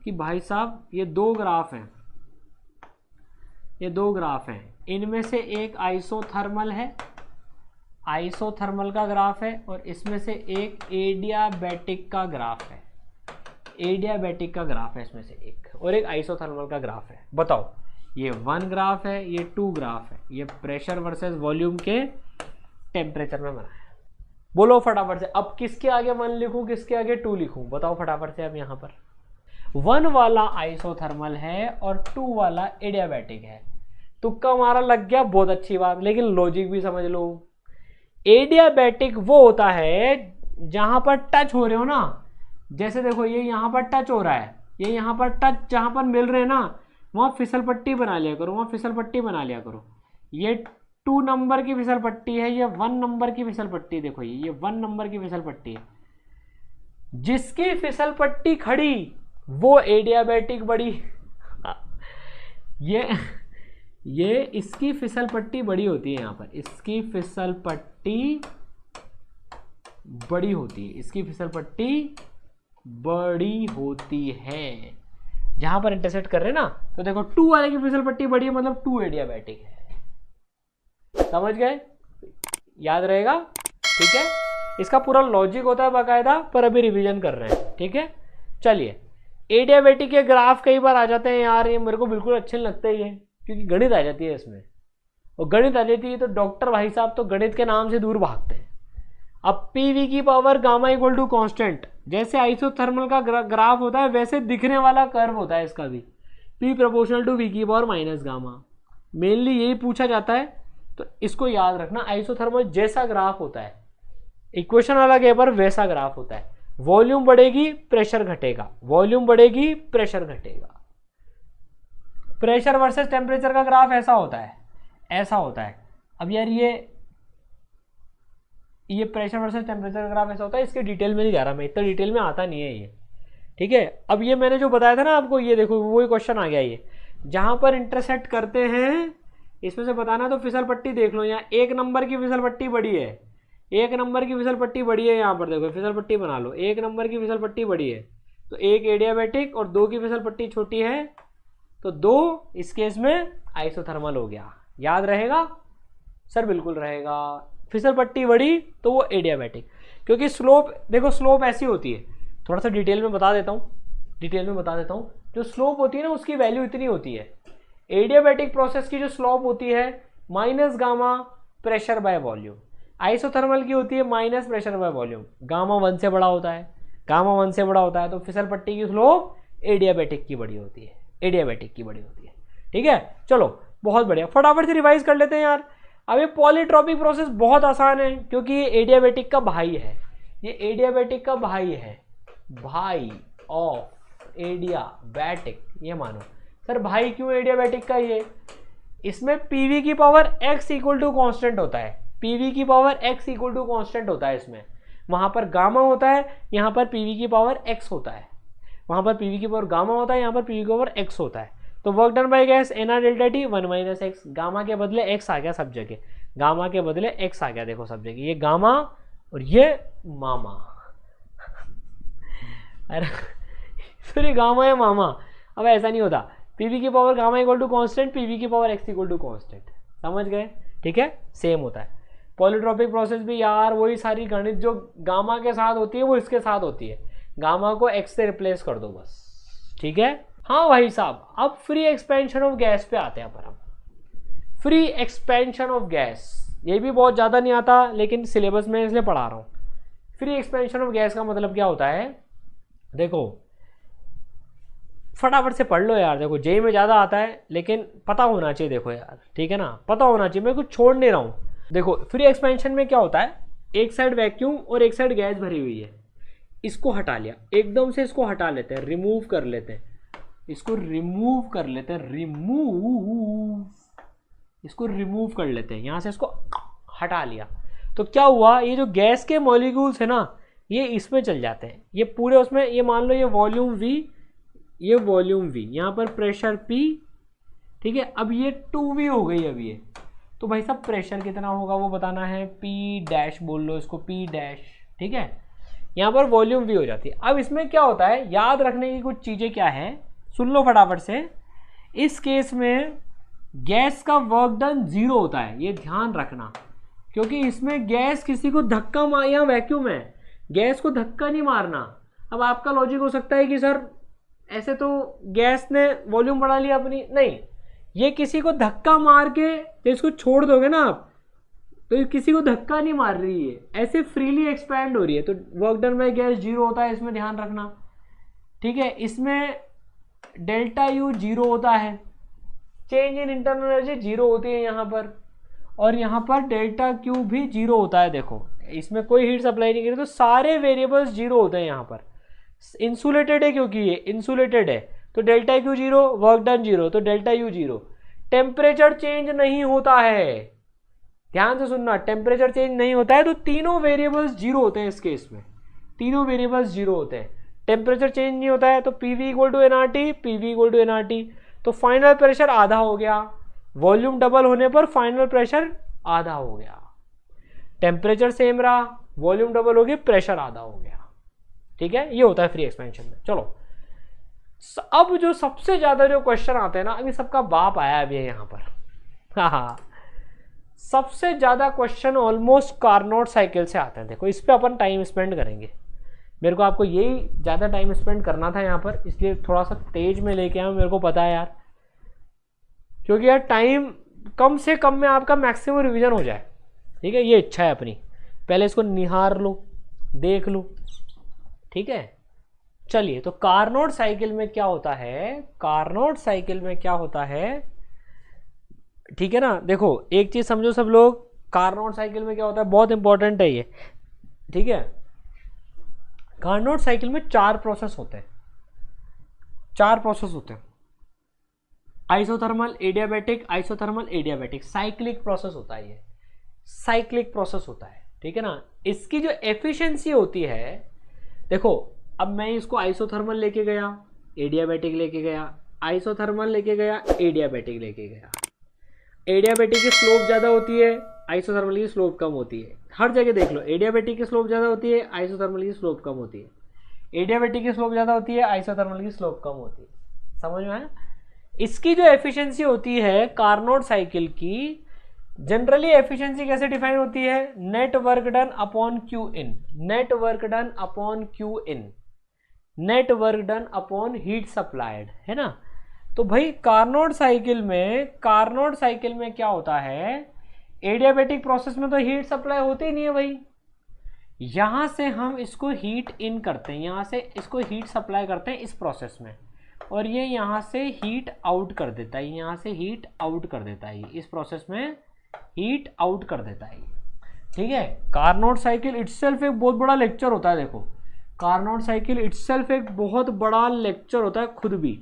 कि भाई साहब ये दो ग्राफ हैं, इनमें से एक आइसोथर्मल है, आइसोथर्मल का ग्राफ है, और इसमें से एक एडियाबैटिक का ग्राफ है, एडियाबैटिक का ग्राफ है इसमें से एक, और एक आइसोथर्मल का ग्राफ है। बताओ, ये 1 ग्राफ है, ये 2 ग्राफ है, ये प्रेशर वर्सेस वॉल्यूम के टेम्परेचर में बना है। बोलो फटाफट से, अब किसके आगे 1 लिखूं, किसके आगे 2 लिखूं? बताओ फटाफट से। अब यहाँ पर 1 वाला आइसोथर्मल है और 2 वाला एडियाबैटिक है। तुक्का हमारा लग गया, बहुत अच्छी बात, लेकिन लॉजिक भी समझ लो। एडियाबैटिक वो होता है जहां पर टच हो रहे हो ना, जैसे देखो ये यहाँ पर टच हो रहा है, ये यहाँ पर टच जहां पर मिल रहे हैं ना, वहां फिसल पट्टी बना लिया करो, ये 2 नंबर की फिसल पट्टी है, ये 1 नंबर की फिसल पट्टी, देखो ये 1 नंबर की फिसल पट्टी है। जिसकी फिसल पट्टी खड़ी वो एडियाबैटिक बड़ी, ये इसकी फिसल पट्टी बड़ी होती है, यहाँ पर इसकी फिसल पट्टी बड़ी होती है, इसकी फिसल पट्टी बड़ी होती है जहां पर इंटरसेक्ट कर रहे हैं ना। तो देखो 2 वाले की फिसल पट्टी बड़ी है, मतलब 2 एडियाबैटिक है, समझ गए? याद रहेगा, ठीक है। इसका पूरा लॉजिक होता है बाकायदा, पर अभी रिवीजन कर रहे हैं, ठीक है। चलिए, एडियाबैटिक के ग्राफ कई बार आ जाते हैं यार, ये मेरे को बिल्कुल अच्छे नहीं लगते ये, क्योंकि गणित आ जाती है इसमें, और गणित आ जाती है तो डॉक्टर भाई साहब तो गणित के नाम से दूर भागते हैं। अब पीवी की power gamma equal to constant, जैसे आइसोथर्मल का ग्राफ होता है वैसे दिखने वाला कर्व होता है इसका भी, पी प्रोपोर्शनल टू वी की पावर माइनस गामा, मेनली यही पूछा जाता है। तो इसको याद रखना, आइसोथर्मल जैसा ग्राफ होता है, इक्वेशन अलग है पर वैसा ग्राफ होता है। वॉल्यूम बढ़ेगी प्रेशर घटेगा, वॉल्यूम बढ़ेगी प्रेशर घटेगा। प्रेशर वर्सेस टेम्परेचर का ग्राफ ऐसा होता है। अब यार ये प्रेशर वर्सेस टेम्परेचर का ग्राफ ऐसा होता है, इसके डिटेल में नहीं जा रहा मैं, इतना डिटेल में आता नहीं है ये, ठीक है। अब ये मैंने जो बताया था ना आपको, ये देखो वही क्वेश्चन आ गया, ये जहां पर इंटरसेक्ट करते हैं इसमें से बताना, तो फिसल पट्टी देख लो, यहाँ 1 नंबर की फिसल पट्टी बड़ी है, 1 नंबर की फिसल पट्टी बड़ी है, यहाँ पर देखो फिसल पट्टी बना लो, 1 नंबर की फिसल पट्टी बड़ी है, तो 1 एडियाबैटिक और 2 की फिसल पट्टी छोटी है, तो 2 इस केस में आइसोथर्मल हो गया। याद रहेगा सर? बिल्कुल रहेगा। फिसल पट्टी बड़ी तो वो एडियाबैटिक, क्योंकि स्लोप देखो, स्लोप ऐसी होती है, थोड़ा सा डिटेल में बता देता हूँ, जो स्लोप होती है ना उसकी वैल्यू इतनी होती है। एडियाबैटिक प्रोसेस की जो स्लोप होती है minus gamma pressure by volume, isothermal की होती है minus pressure by volume, gamma 1 से बड़ा होता है, तो फिसल पट्टी की स्लोप एडियाबैटिक की बड़ी होती है, ठीक है। चलो बहुत बढ़िया, फटाफट से रिवाइज कर लेते हैं यार। अब ये पॉलीट्रॉपिक प्रोसेस बहुत आसान है, क्योंकि ये एडियाबैटिक का भाई है, भाई ऑफ एडियाबैटिक। ये मानो सर भाई क्यों एडियाबैटिक का, ये इसमें पीवी की power x equal to constant होता है, इसमें वहां पर गामा होता है, यहाँ पर पीवी की पावर x होता है, वहां पर पीवी की पावर गामा होता है, यहाँ पर पीवी की पावर x होता है। तो work done by gas NR delta T 1 minus x, gamma के बदले x आ गया सब जगह, देखो सब जगह, ये गामा और ये मामा अरे सॉरी गामा या मामा, अब ऐसा नहीं होता, पीवी की power gamma equal to constant, PV की power X equal to constant, समझ गए, ठीक है, सेम होता है। पॉलीट्रॉपिक प्रोसेस भी यार वही सारी गणित जो गामा के साथ होती है वो इसके साथ होती है, गामा को एक्स से रिप्लेस कर दो बस, ठीक है। हाँ भाई साहब, अब फ्री एक्सपेंशन ऑफ गैस पे आते हैं अपन। फ्री एक्सपेंशन ऑफ गैस, ये भी बहुत ज़्यादा नहीं आता लेकिन सिलेबस में इसलिए पढ़ा रहा हूँ। फ्री एक्सपेंशन ऑफ गैस का मतलब क्या होता है, देखो फटाफट से पढ़ लो यार, देखो जेई में ज़्यादा आता है लेकिन पता होना चाहिए, देखो यार ठीक है ना, पता होना चाहिए, मैं कुछ छोड़ नहीं रहा हूँ। देखो फ्री एक्सपेंशन में क्या होता है, एक साइड वैक्यूम और एक साइड गैस भरी हुई है, इसको हटा लिया एकदम से, इसको हटा लेते हैं, रिमूव कर लेते हैं, इसको रिमूव कर लेते हैं यहाँ से, इसको हटा लिया तो क्या हुआ, ये जो गैस के मॉलिक्यूल्स है ना ये इसमें चल जाते हैं, ये पूरे उसमें, ये मान लो ये वॉल्यूम V, ये वॉल्यूम V, यहाँ पर प्रेशर P, ठीक है। अब ये 2V हो गई, अब ये तो भाई साहब प्रेशर कितना होगा वो बताना है, P डैश बोल लो इसको, P डैश, ठीक है। यहाँ पर वॉल्यूम V हो जाती है। अब इसमें क्या होता है, याद रखने की कुछ चीज़ें क्या है, सुन लो फटाफट से। इस केस में गैस का वर्क डन 0 होता है, ये ध्यान रखना, क्योंकि इसमें गैस किसी को धक्का मार, या वैक्यूम है, गैस को धक्का नहीं मारना। अब आपका लॉजिक हो सकता है कि सर ऐसे तो गैस ने वॉल्यूम बढ़ा लिया अपनी, नहीं, ये किसी को धक्का मार के, तो इसको छोड़ दोगे ना आप, तो ये किसी को धक्का नहीं मार रही है, ऐसे फ्रीली एक्सपैंड हो रही है, तो वर्क डन बाय गैस 0 होता है, इसमें ध्यान रखना, ठीक है। इसमें डेल्टा U 0 होता है, चेंज इन इंटरनल एनर्जी 0 होती है यहाँ पर, और यहाँ पर डेल्टा Q भी 0 होता है। देखो इसमें कोई हीट सप्लाई नहीं करी तो सारे वेरिएबल्स 0 होते हैं यहाँ पर। इंसुलेटेड है, क्योंकि ये इंसुलेटेड है तो डेल्टा Q 0, वर्क डन 0, तो डेल्टा U 0। टेम्परेचर चेंज नहीं होता है, ध्यान से सुनना, टेम्परेचर चेंज नहीं होता है, तो तीनों वेरिएबल्स 0 होते हैं इस केस में, तीनों वेरिएबल्स 0 होते हैं। टेम्परेचर चेंज नहीं होता है तो PV इक्वल टू nRT, तो फाइनल प्रेशर आधा हो गया, वॉल्यूम डबल होने पर फाइनल प्रेशर आधा हो गया, टेम्परेचर सेम रहा, वॉल्यूम डबल हो गया, प्रेशर आधा हो गया, ठीक है। ये होता है फ्री एक्सपेंशन में। चलो अब जो सबसे ज्यादा जो क्वेश्चन आते हैं ना, अभी सबका बाप आया अभी यहाँ पर, हाँ, सबसे ज्यादा क्वेश्चन ऑलमोस्ट कार्नोट साइकिल से आते हैं। देखो इस पे अपन टाइम स्पेंड करेंगे, मेरे को आपको यही ज़्यादा टाइम स्पेंड करना था यहाँ पर, इसलिए थोड़ा सा तेज में लेके आया, मेरे को पता है यार, क्योंकि यार टाइम कम से कम में आपका मैक्सिमम रिवीजन हो जाए, ठीक है, ये इच्छा है अपनी, पहले इसको निहार लो, देख लो, ठीक है। चलिए, तो कार्नोट साइकिल में क्या होता है, ठीक है ना। देखो एक चीज़ समझो सब लोग, कार्नोट साइकिल में क्या होता है, बहुत इंपॉर्टेंट है ये, ठीक है। कार्नोट साइकिल में 4 प्रोसेस होते हैं, आइसोथर्मल, एडियाबैटिक, साइक्लिक प्रोसेस होता है, ये साइक्लिक प्रोसेस होता है, ठीक है ना। इसकी जो एफिशिएंसी होती है, देखो अब मैं इसको आइसोथर्मल लेके गया, एडियाबैटिक लेके गया, आइसोथर्मल लेके गया, एडियाबैटिक लेके गया, एडियाबैटिक की स्लोप ज़्यादा होती है, आइसोथर्मल की स्लोप कम होती है, हर जगह देख लो, एडियाबैटिक की स्लोप ज़्यादा होती है, आइसोथर्मल की स्लोप कम होती है, एडियाबैटिक की स्लोप ज़्यादा होती है, आइसोथर्मल की स्लोप कम होती है, समझ में आया। इसकी जो एफिशिएंसी होती है कार्नोट साइकिल की, जनरली एफिशिएंसी कैसे डिफाइन होती है, net work done upon Q in, net work done upon Q in, net work done upon heat supplied, है ना। तो भाई कार्नोट साइकिल में क्या होता है, एडियाबैटिक प्रोसेस में तो हीट सप्लाई होती ही नहीं है भाई, यहां से हम इसको हीट इन करते हैं, यहां से इसको हीट सप्लाई करते हैं इस प्रोसेस में, और ये यहां से हीट आउट कर देता है, यहां से हीट आउट कर देता है, इस प्रोसेस में हीट आउट कर देता है, ठीक है। कार्नोट साइकिल इटसेल्फ एक बहुत बड़ा लेक्चर होता है, देखो कार्नोट साइकिल इटसेल्फ एक बहुत बड़ा लेक्चर होता है खुद भी,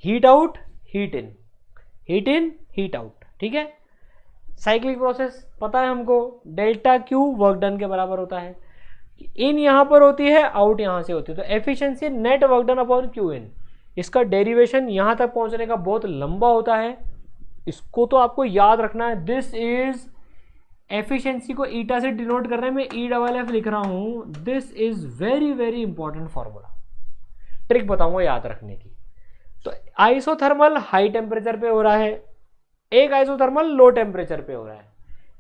heat out heat in, heat in heat out, ठीक है। साइक्लिक प्रोसेस पता है हमको, डेल्टा क्यू वर्क डन के बराबर होता है, इन यहां पर होती है, आउट यहां से होती है, तो efficiency net work done upon Q in, इसका डेरिवेशन यहां तक पहुंचने का बहुत लंबा होता है, इसको तो आपको याद रखना है। दिस इज एफिशिएंसी को ईटा से डिनोट कर रहे हैं, मैं EFF लिख रहा हूं, this is very very important formula, trick बताऊंगा याद रखने की। तो आइसोथर्मल हाई टेम्परेचर पे हो रहा है, एक आइसोथर्मल लो टेम्परेचर पे हो रहा है,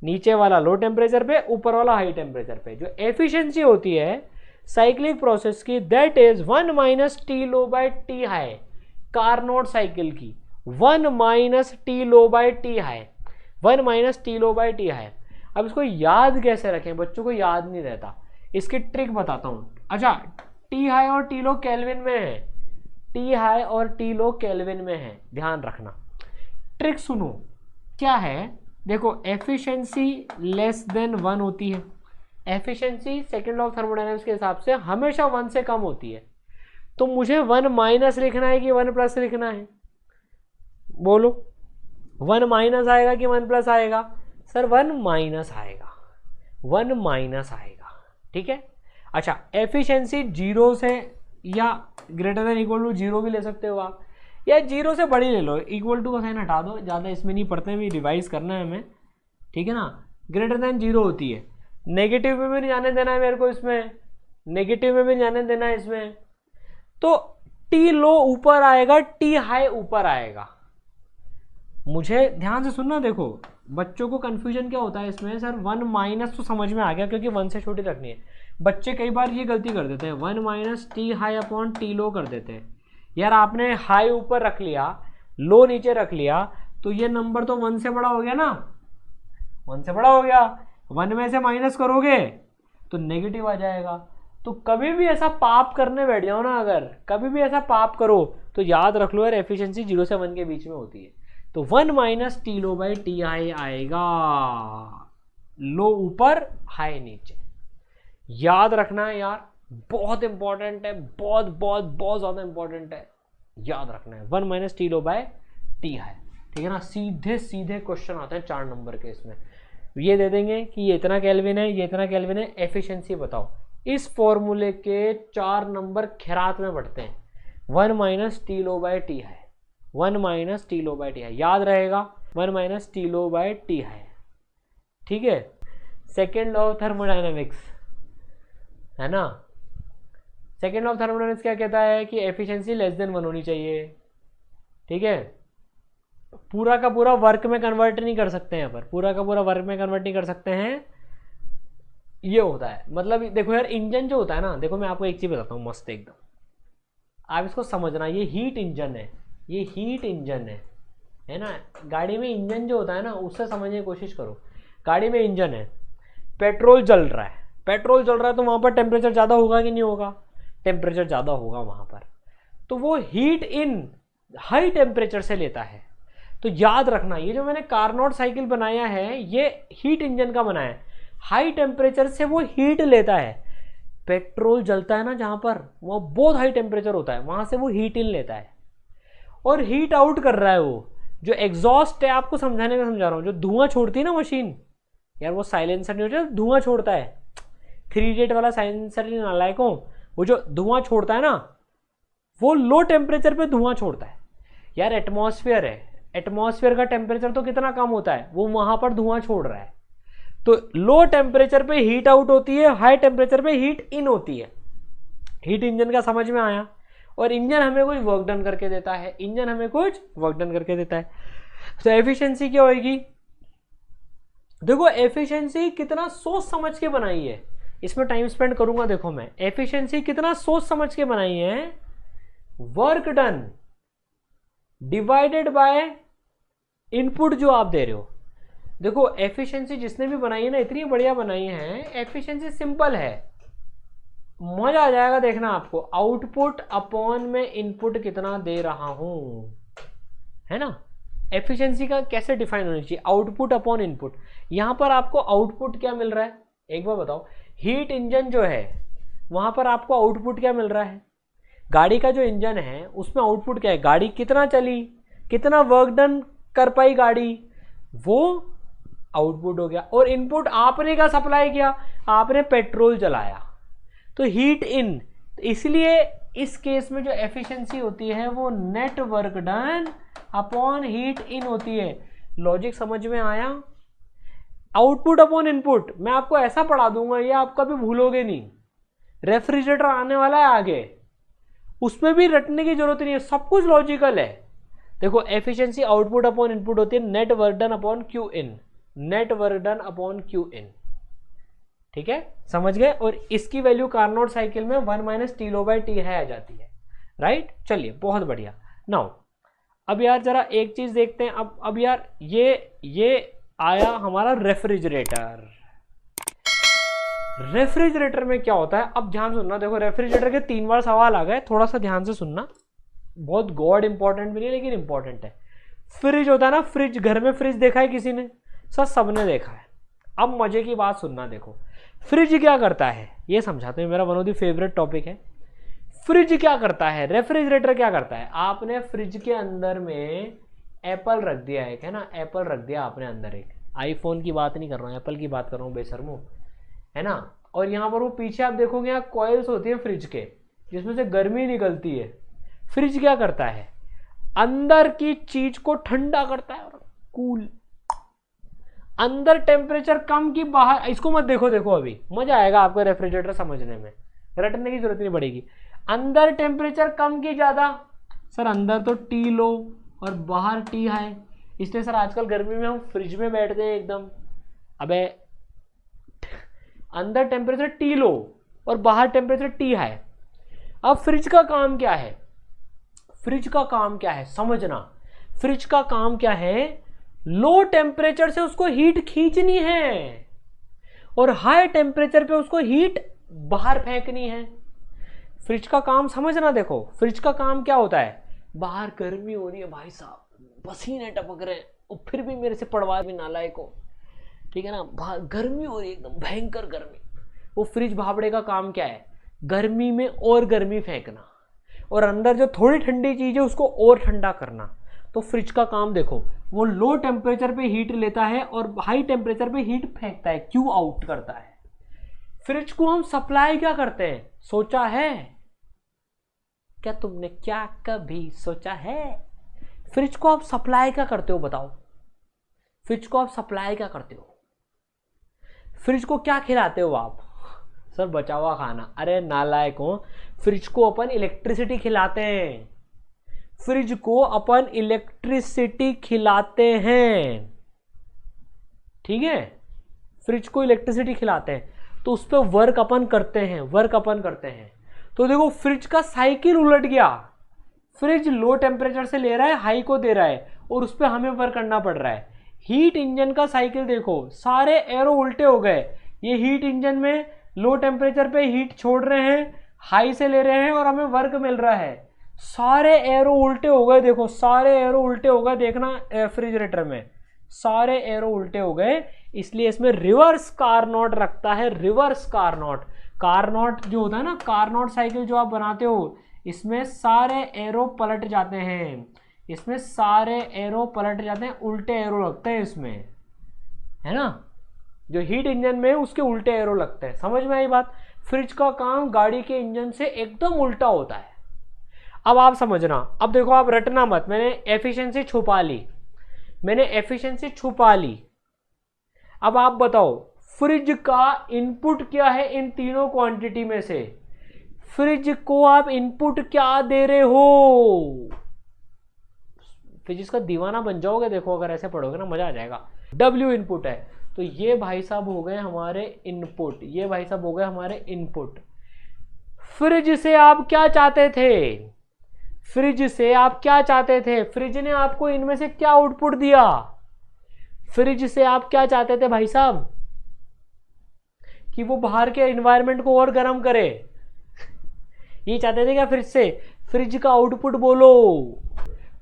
नीचे वाला लो टेम्परेचर पे, ऊपर वाला हाई टेम्परेचर पे। जो एफिशिएंसी होती है साइक्लिक प्रोसेस की, that is 1 minus T low by T high, Carnot cycle की 1 minus T low by T high, 1 minus T low by T high. अब इसको याद कैसे रखें, बच्चों को याद नहीं रहता, इसकी ट्रिक बताता हूं। अच्छा, टी हाई और टी लो केल्विन में है, टी हाई और टी लो केल्विन में है, ध्यान रखना। ट्रिक सुनो क्या है, देखो एफिशिएंसी लेस देन 1 होती है, efficiency second law of thermodynamics के हिसाब से हमेशा 1 से कम होती है, तो मुझे 1 माइनस लिखना है कि 1 प्लस लिखना है, बोलो 1 माइनस आएगा कि 1 प्लस आएगा, सर 1 माइनस आएगा, 1 माइनस आएगा, ठीक है। अच्छा, एफिशिएंसी 0 से या ग्रेटर देन इक्वल टू 0 भी ले सकते हो आप, या 0 से बड़ी ले लो, इक्वल टू का साइन हटा दो, ज़्यादा इसमें नहीं पढ़ते हैं, रिवाइज करना है हमें, ठीक है ना। ग्रेटर देन 0 होती है, नेगेटिव में भी नहीं जाने देना है मेरे को, इसमें नेगेटिव में भी नहीं जाने देना है इसमें, तो टी लो ऊपर आएगा, टी हाई ऊपर आएगा। मुझे ध्यान से सुनना, देखो बच्चों को कंफ्यूजन क्या होता है इसमें, सर 1 माइनस तो समझ में आ गया क्योंकि 1 से छोटी रखनी है, बच्चे कई बार ये गलती कर देते हैं, 1 minus T high upon T low कर देते हैं। यार आपने हाई ऊपर रख लिया, लो नीचे रख लिया, तो ये नंबर तो 1 से बड़ा हो गया ना, 1 से बड़ा हो गया, 1 में से माइनस करोगे तो नेगेटिव आ जाएगा। तो कभी भी ऐसा पाप करने बैठ जाओ ना, अगर कभी भी ऐसा पाप करो तो याद रख लो यार, एफिशिएंसी 0 से 1 के बीच में होती है, तो 1 minus T low by T high आएगा, लो ऊपर हाई नीचे, याद रखना है यार, बहुत इंपॉर्टेंट है, बहुत बहुत बहुत ज्यादा इंपॉर्टेंट है, याद रखना है। 1 minus T low by T है, ठीक है ना। सीधे सीधे क्वेश्चन आते हैं 4 नंबर के, इसमें ये दे देंगे कि ये इतना केल्विन है, ये इतना केल्विन है, एफिशिएंसी बताओ, इस फॉर्मूले के 4 नंबर खैरात में बढ़ते हैं। 1 minus T low by T है, 1 minus T low by T है, याद रहेगा 1 minus T low by T है, ठीक है। सेकेंड लॉ ऑफ थर्मोडायनेमिक्स है ना, सेकेंड लॉ ऑफ थर्मोडायनेमिक्स क्या कहता है कि एफिशिएंसी लेस देन 1 होनी चाहिए, ठीक है। पूरा का पूरा वर्क में कन्वर्ट नहीं कर सकते हैं, यहाँ पर पूरा का पूरा वर्क में कन्वर्ट नहीं कर सकते हैं, ये होता है। मतलब देखो यार, इंजन जो होता है ना, देखो मैं आपको एक चीज बताता हूँ मस्त एकदम, आप इसको समझना, ये हीट इंजन है, ये हीट इंजन है ना। गाड़ी में इंजन जो होता है ना, उससे समझने की कोशिश करो। गाड़ी में इंजन है, पेट्रोल जल रहा है, पेट्रोल जल रहा है, तो वहां पर टेम्परेचर ज़्यादा होगा कि नहीं होगा, टेम्परेचर ज़्यादा होगा वहां पर, तो वो हीट इन हाई टेम्परेचर से लेता है। तो याद रखना, ये जो मैंने कार्नोट साइकिल बनाया है, ये हीट इंजन का बनाया है, हाई टेम्परेचर से वो हीट लेता है। पेट्रोल जलता है ना जहां पर, वो बहुत हाई टेम्परेचर होता है, वहां से वो हीट इन लेता है और हीट आउट कर रहा है। वो जो एग्जॉस्ट है, आपको समझाने का समझा रहा हूं, जो धुआं छोड़ती है ना मशीन, यार वो साइलेंसर नहीं होता, धुआं छोड़ता है, 3 रेट वाला साइलेंसर नहीं, नालायकों, वो जो धुआं छोड़ता है ना, वो लो टेम्परेचर पे धुआं छोड़ता है। यार एटमॉस्फेयर है, एटमॉस्फेयर का टेम्परेचर तो कितना कम होता है, वो वहां पर धुआं छोड़ रहा है। तो लो टेम्परेचर पे हीट आउट होती है, हाई टेम्परेचर पे हीट इन होती है। हीट इंजन का समझ में आया। और इंजन हमें कुछ वर्क डन करके देता है, इंजन हमें कुछ वर्क डन करके देता है। तो एफिशिएंसी क्या होगी, देखो एफिशिएंसी कितना सोच समझ के बनाई है, इसमें टाइम स्पेंड करूंगा। देखो मैं एफिशिएंसी कितना सोच समझ के बनाई है, work done divided by input जो आप दे रहे हो। देखो एफिशिएंसी जिसने भी बनाई है ना, इतनी बढ़िया बनाई है। एफिशिएंसी सिंपल है, मजा आ जाएगा देखना आपको। आउटपुट अपॉन में इनपुट कितना दे रहा हूं, है ना। एफिशिएंसी का कैसे डिफाइन होनी चाहिए, आउटपुट अपॉन इनपुट। यहां पर आपको आउटपुट क्या मिल रहा है, एक बार बताओ। हीट इंजन जो है वहां पर आपको आउटपुट क्या मिल रहा है, गाड़ी का जो इंजन है उसमें आउटपुट क्या है, गाड़ी कितना चली, कितना वर्क डन कर पाई गाड़ी, वो आउटपुट हो गया। और इनपुट आपने क्या सप्लाई किया, आपने पेट्रोल जलाया, तो हीट इन। इसलिए इस केस में जो एफिशिएंसी होती है वो net work done upon heat in होती है। लॉजिक समझ में आया। आउटपुट अपॉन इनपुट मैं आपको ऐसा पढ़ा दूंगा, ये आप कभी भूलोगे नहीं। रेफ्रिजरेटर आने वाला है आगे, उसमें भी रटने की जरूरत नहीं है, सब कुछ लॉजिकल है। देखो एफिशिएंसी आउटपुट अपॉन इनपुट होती है net work done upon Q in, net work done upon Q in. ठीक है, समझ गए। और इसकी वैल्यू कार्नोट साइकिल में 1 minus T low by T है आ जाती है, राइट। चलिए बहुत बढ़िया। नाउ अब यार जरा एक चीज देखते हैं। अब यार ये आया हमारा रेफ्रिजरेटर। रेफ्रिजरेटर में क्या होता है, अब ध्यान सुनना। देखो रेफ्रिजरेटर के 3 बार सवाल आ गए, थोड़ा सा ध्यान से सुनना। बहुत गॉड इंपॉर्टेंट भी नहीं लेकिन इंपॉर्टेंट है। फ्रिज होता है ना, फ्रिज, घर में फ्रिज देखा है किसी ने, सर सबने देखा है। अब मजे की बात सुनना। देखो फ्रिज क्या करता है ये समझाते हैं, मेरा one of the favourite topic है। फ्रिज क्या करता है, रेफ्रिजरेटर क्या करता है। आपने फ्रिज के अंदर में एप्पल रख दिया है ना, एप्पल रख दिया आपने अंदर। एक आईफोन की बात नहीं कर रहा हूँ, एप्पल की बात कर रहा हूँ बेशर्मो, है ना। और यहाँ पर वो पीछे आप देखोगे यहाँ कॉइल्स होती है फ्रिज के, जिसमें से गर्मी निकलती है। फ्रिज क्या करता है, अंदर की चीज को ठंडा करता है और कूल। अंदर टेम्परेचर कम की बाहर, इसको मत देखो, देखो अभी मजा आएगा आपको रेफ्रिजरेटर समझने में, रटने की जरूरत नहीं पड़ेगी। अंदर टेम्परेचर कम की ज्यादा, सर अंदर तो टी लो और बाहर टी हाई, इसलिए सर आजकल गर्मी में हम फ्रिज में बैठते हैं एकदम। अबे अंदर टेम्परेचर टी लो और बाहर टेम्परेचर टी हाई। अब फ्रिज का काम क्या है, फ्रिज का काम क्या है समझना। फ्रिज का काम क्या है, लो टेम्परेचर से उसको हीट खींचनी है और हाई टेम्परेचर पे उसको हीट बाहर फेंकनी है। फ्रिज का काम समझना। देखो फ्रिज का काम क्या होता है, बाहर गर्मी हो रही है भाई साहब, पसीने टपक रहे हैं और फिर भी मेरे से पड़वा भी नालायक को, ठीक है ना, बाहर गर्मी हो रही है एकदम भयंकर गर्मी। वो फ्रिज भावड़े का काम क्या है, गर्मी में और गर्मी फेंकना और अंदर जो थोड़ी ठंडी चीज है उसको और ठंडा करना। तो फ्रिज का काम देखो, वो लो टेम्परेचर पे हीट लेता है और हाई टेम्परेचर पे हीट फेंकता है, क्यू आउट करता है। फ्रिज को हम सप्लाई क्या करते हैं, सोचा है क्या तुमने, क्या कभी सोचा है फ्रिज को आप सप्लाई क्या करते हो, बताओ। फ्रिज को आप सप्लाई क्या करते हो, फ्रिज को क्या खिलाते हो आप, सर बचा हुआ खाना। अरे नालायक हो, फ्रिज को अपन इलेक्ट्रिसिटी खिलाते हैं, फ्रिज को अपन इलेक्ट्रिसिटी खिलाते हैं, ठीक है। फ्रिज को इलेक्ट्रिसिटी खिलाते हैं तो उस पर वर्क अपन करते हैं, वर्क अपन करते हैं। तो देखो फ्रिज का साइकिल उलट गया, फ्रिज लो टेम्परेचर से ले रहा है हाई को दे रहा है और उस पर हमें वर्क करना पड़ रहा है। हीट इंजन का साइकिल देखो, सारे एरो उल्टे हो गए। ये हीट इंजन में लो टेम्परेचर पे हीट छोड़ रहे हैं, हाई से ले रहे हैं और हमें वर्क मिल रहा है। सारे एरो उल्टे हो गए, देखो सारे एरो उल्टे हो गए, देखना रेफ्रिजरेटर में सारे एरो उल्टे हो गए। इसलिए इसमें रिवर्स कार्नोट रखता है, रिवर्स कार्नोट। कार्नोट जो होता है ना, कार्नोट साइकिल जो आप बनाते हो, इसमें सारे एरो पलट जाते हैं, इसमें सारे एरो पलट जाते हैं, उल्टे एरो लगते हैं इसमें, है ना। जो हीट इंजन में उसके उल्टे एरो लगते हैं। समझ में आई बात। फ्रिज का काम गाड़ी के इंजन से एकदम उल्टा होता है। अब आप समझना, अब देखो आप रटना मत, मैंने एफिशिएंसी छुपा ली, मैंने एफिशिएंसी छुपा ली। अब आप बताओ फ्रिज का इनपुट क्या है इन तीनों क्वांटिटी में से, फ्रिज को आप इनपुट क्या दे रहे हो। फिजिक्स का दीवाना बन जाओगे देखो, अगर ऐसे पढ़ोगे ना मजा आ जाएगा। W इनपुट है तो ये भाई साहब हो गए हमारे इनपुट, ये भाई साहब हो गए हमारे इनपुट। फ्रिज से आप क्या चाहते थे, फ्रिज से आप क्या चाहते थे, फ्रिज ने आपको इनमें से क्या आउटपुट दिया, फ्रिज से आप क्या चाहते थे भाई साहब, कि वो बाहर के एनवायरनमेंट को और गर्म करे, ये चाहते थे क्या फ्रिज से, फ्रिज का आउटपुट बोलो।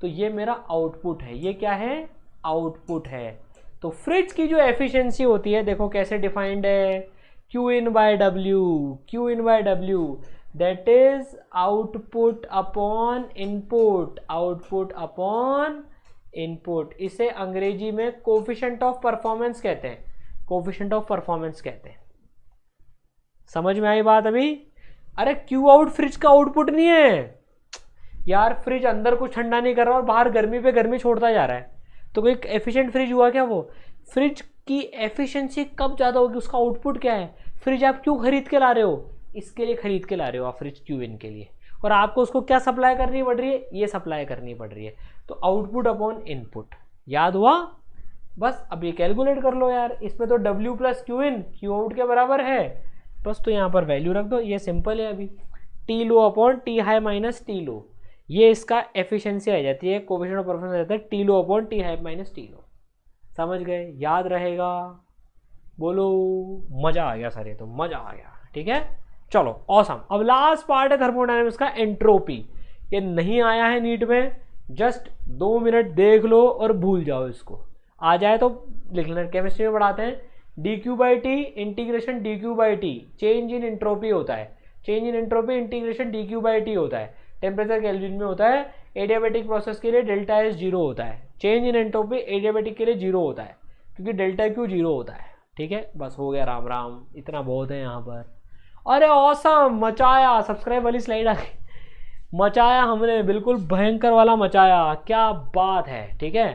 तो ये मेरा आउटपुट है, ये क्या है, आउटपुट है। तो फ्रिज की जो एफिशिएंसी होती है देखो कैसे डिफाइंड है, Q in by W, Q in by W, that is output upon input, output upon input। इसे अंग्रेजी में कोफिशिएंट ऑफ परफॉर्मेंस कहते हैं, कोफिशिएंट ऑफ परफॉर्मेंस कहते हैं। समझ में आई बात अभी? अरे क्यू आउट फ्रिज का आउटपुट नहीं है यार, फ्रिज अंदर कुछ ठंडा नहीं कर रहा और बाहर गर्मी पे गर्मी छोड़ता जा रहा है, तो कोई एफिशिएंट फ्रिज हुआ क्या वो? फ्रिज की एफिशिएंसी कब ज़्यादा होगी, उसका आउटपुट क्या है। फ्रिज आप क्यों खरीद के ला रहे हो, इसके लिए खरीद के ला रहे हो आप फ्रिज क्यू इन के लिए, और आपको उसको क्या सप्लाई करनी पड़ रही है, ये सप्लाई करनी पड़ रही है। तो आउटपुट अपॉन इनपुट, याद हुआ? बस अब ये कैलकुलेट कर लो यार, इसमें तो W plus Q in Q out के बराबर है, बस तो यहाँ पर वैल्यू रख दो, ये सिंपल है। अभी T low upon T high minus T low, ये इसका एफिशिएंसी आ जाती है, कोएफिशिएंट ऑफ परफॉर्मेंस आ जाता है T low upon T high minus T low. समझ गए? याद रहेगा? बोलो मजा आ गया सर, ये तो मजा आ गया। ठीक है चलो ऑसम। अब लास्ट पार्ट है थर्मोडायनेमिक्स का, एंट्रोपी। ये नहीं आया है नीट में, जस्ट 2 मिनट देख लो और भूल जाओ इसको, आ जाए तो लिख लेना। केमिस्ट्री में पढ़ाते हैं dQ/T integration dQ/T change in entropy होता है, change in entropy integration dQ/T होता है, टेम्परेचर केल्विन में होता है। एडियाबेटिक प्रोसेस के लिए डेल्टा एस जीरो होता है, चेंज इन एंट्रोपी एडियाबेटिक के लिए जीरो होता है क्योंकि डेल्टा क्यू जीरो होता है। ठीक है बस हो गया, राम राम, इतना बहुत है यहाँ पर। अरे ऑसम, मचाया, सब्सक्राइब वाली स्लाइड आ गई, मचाया हमने, बिल्कुल भयंकर वाला मचाया, क्या बात है। ठीक है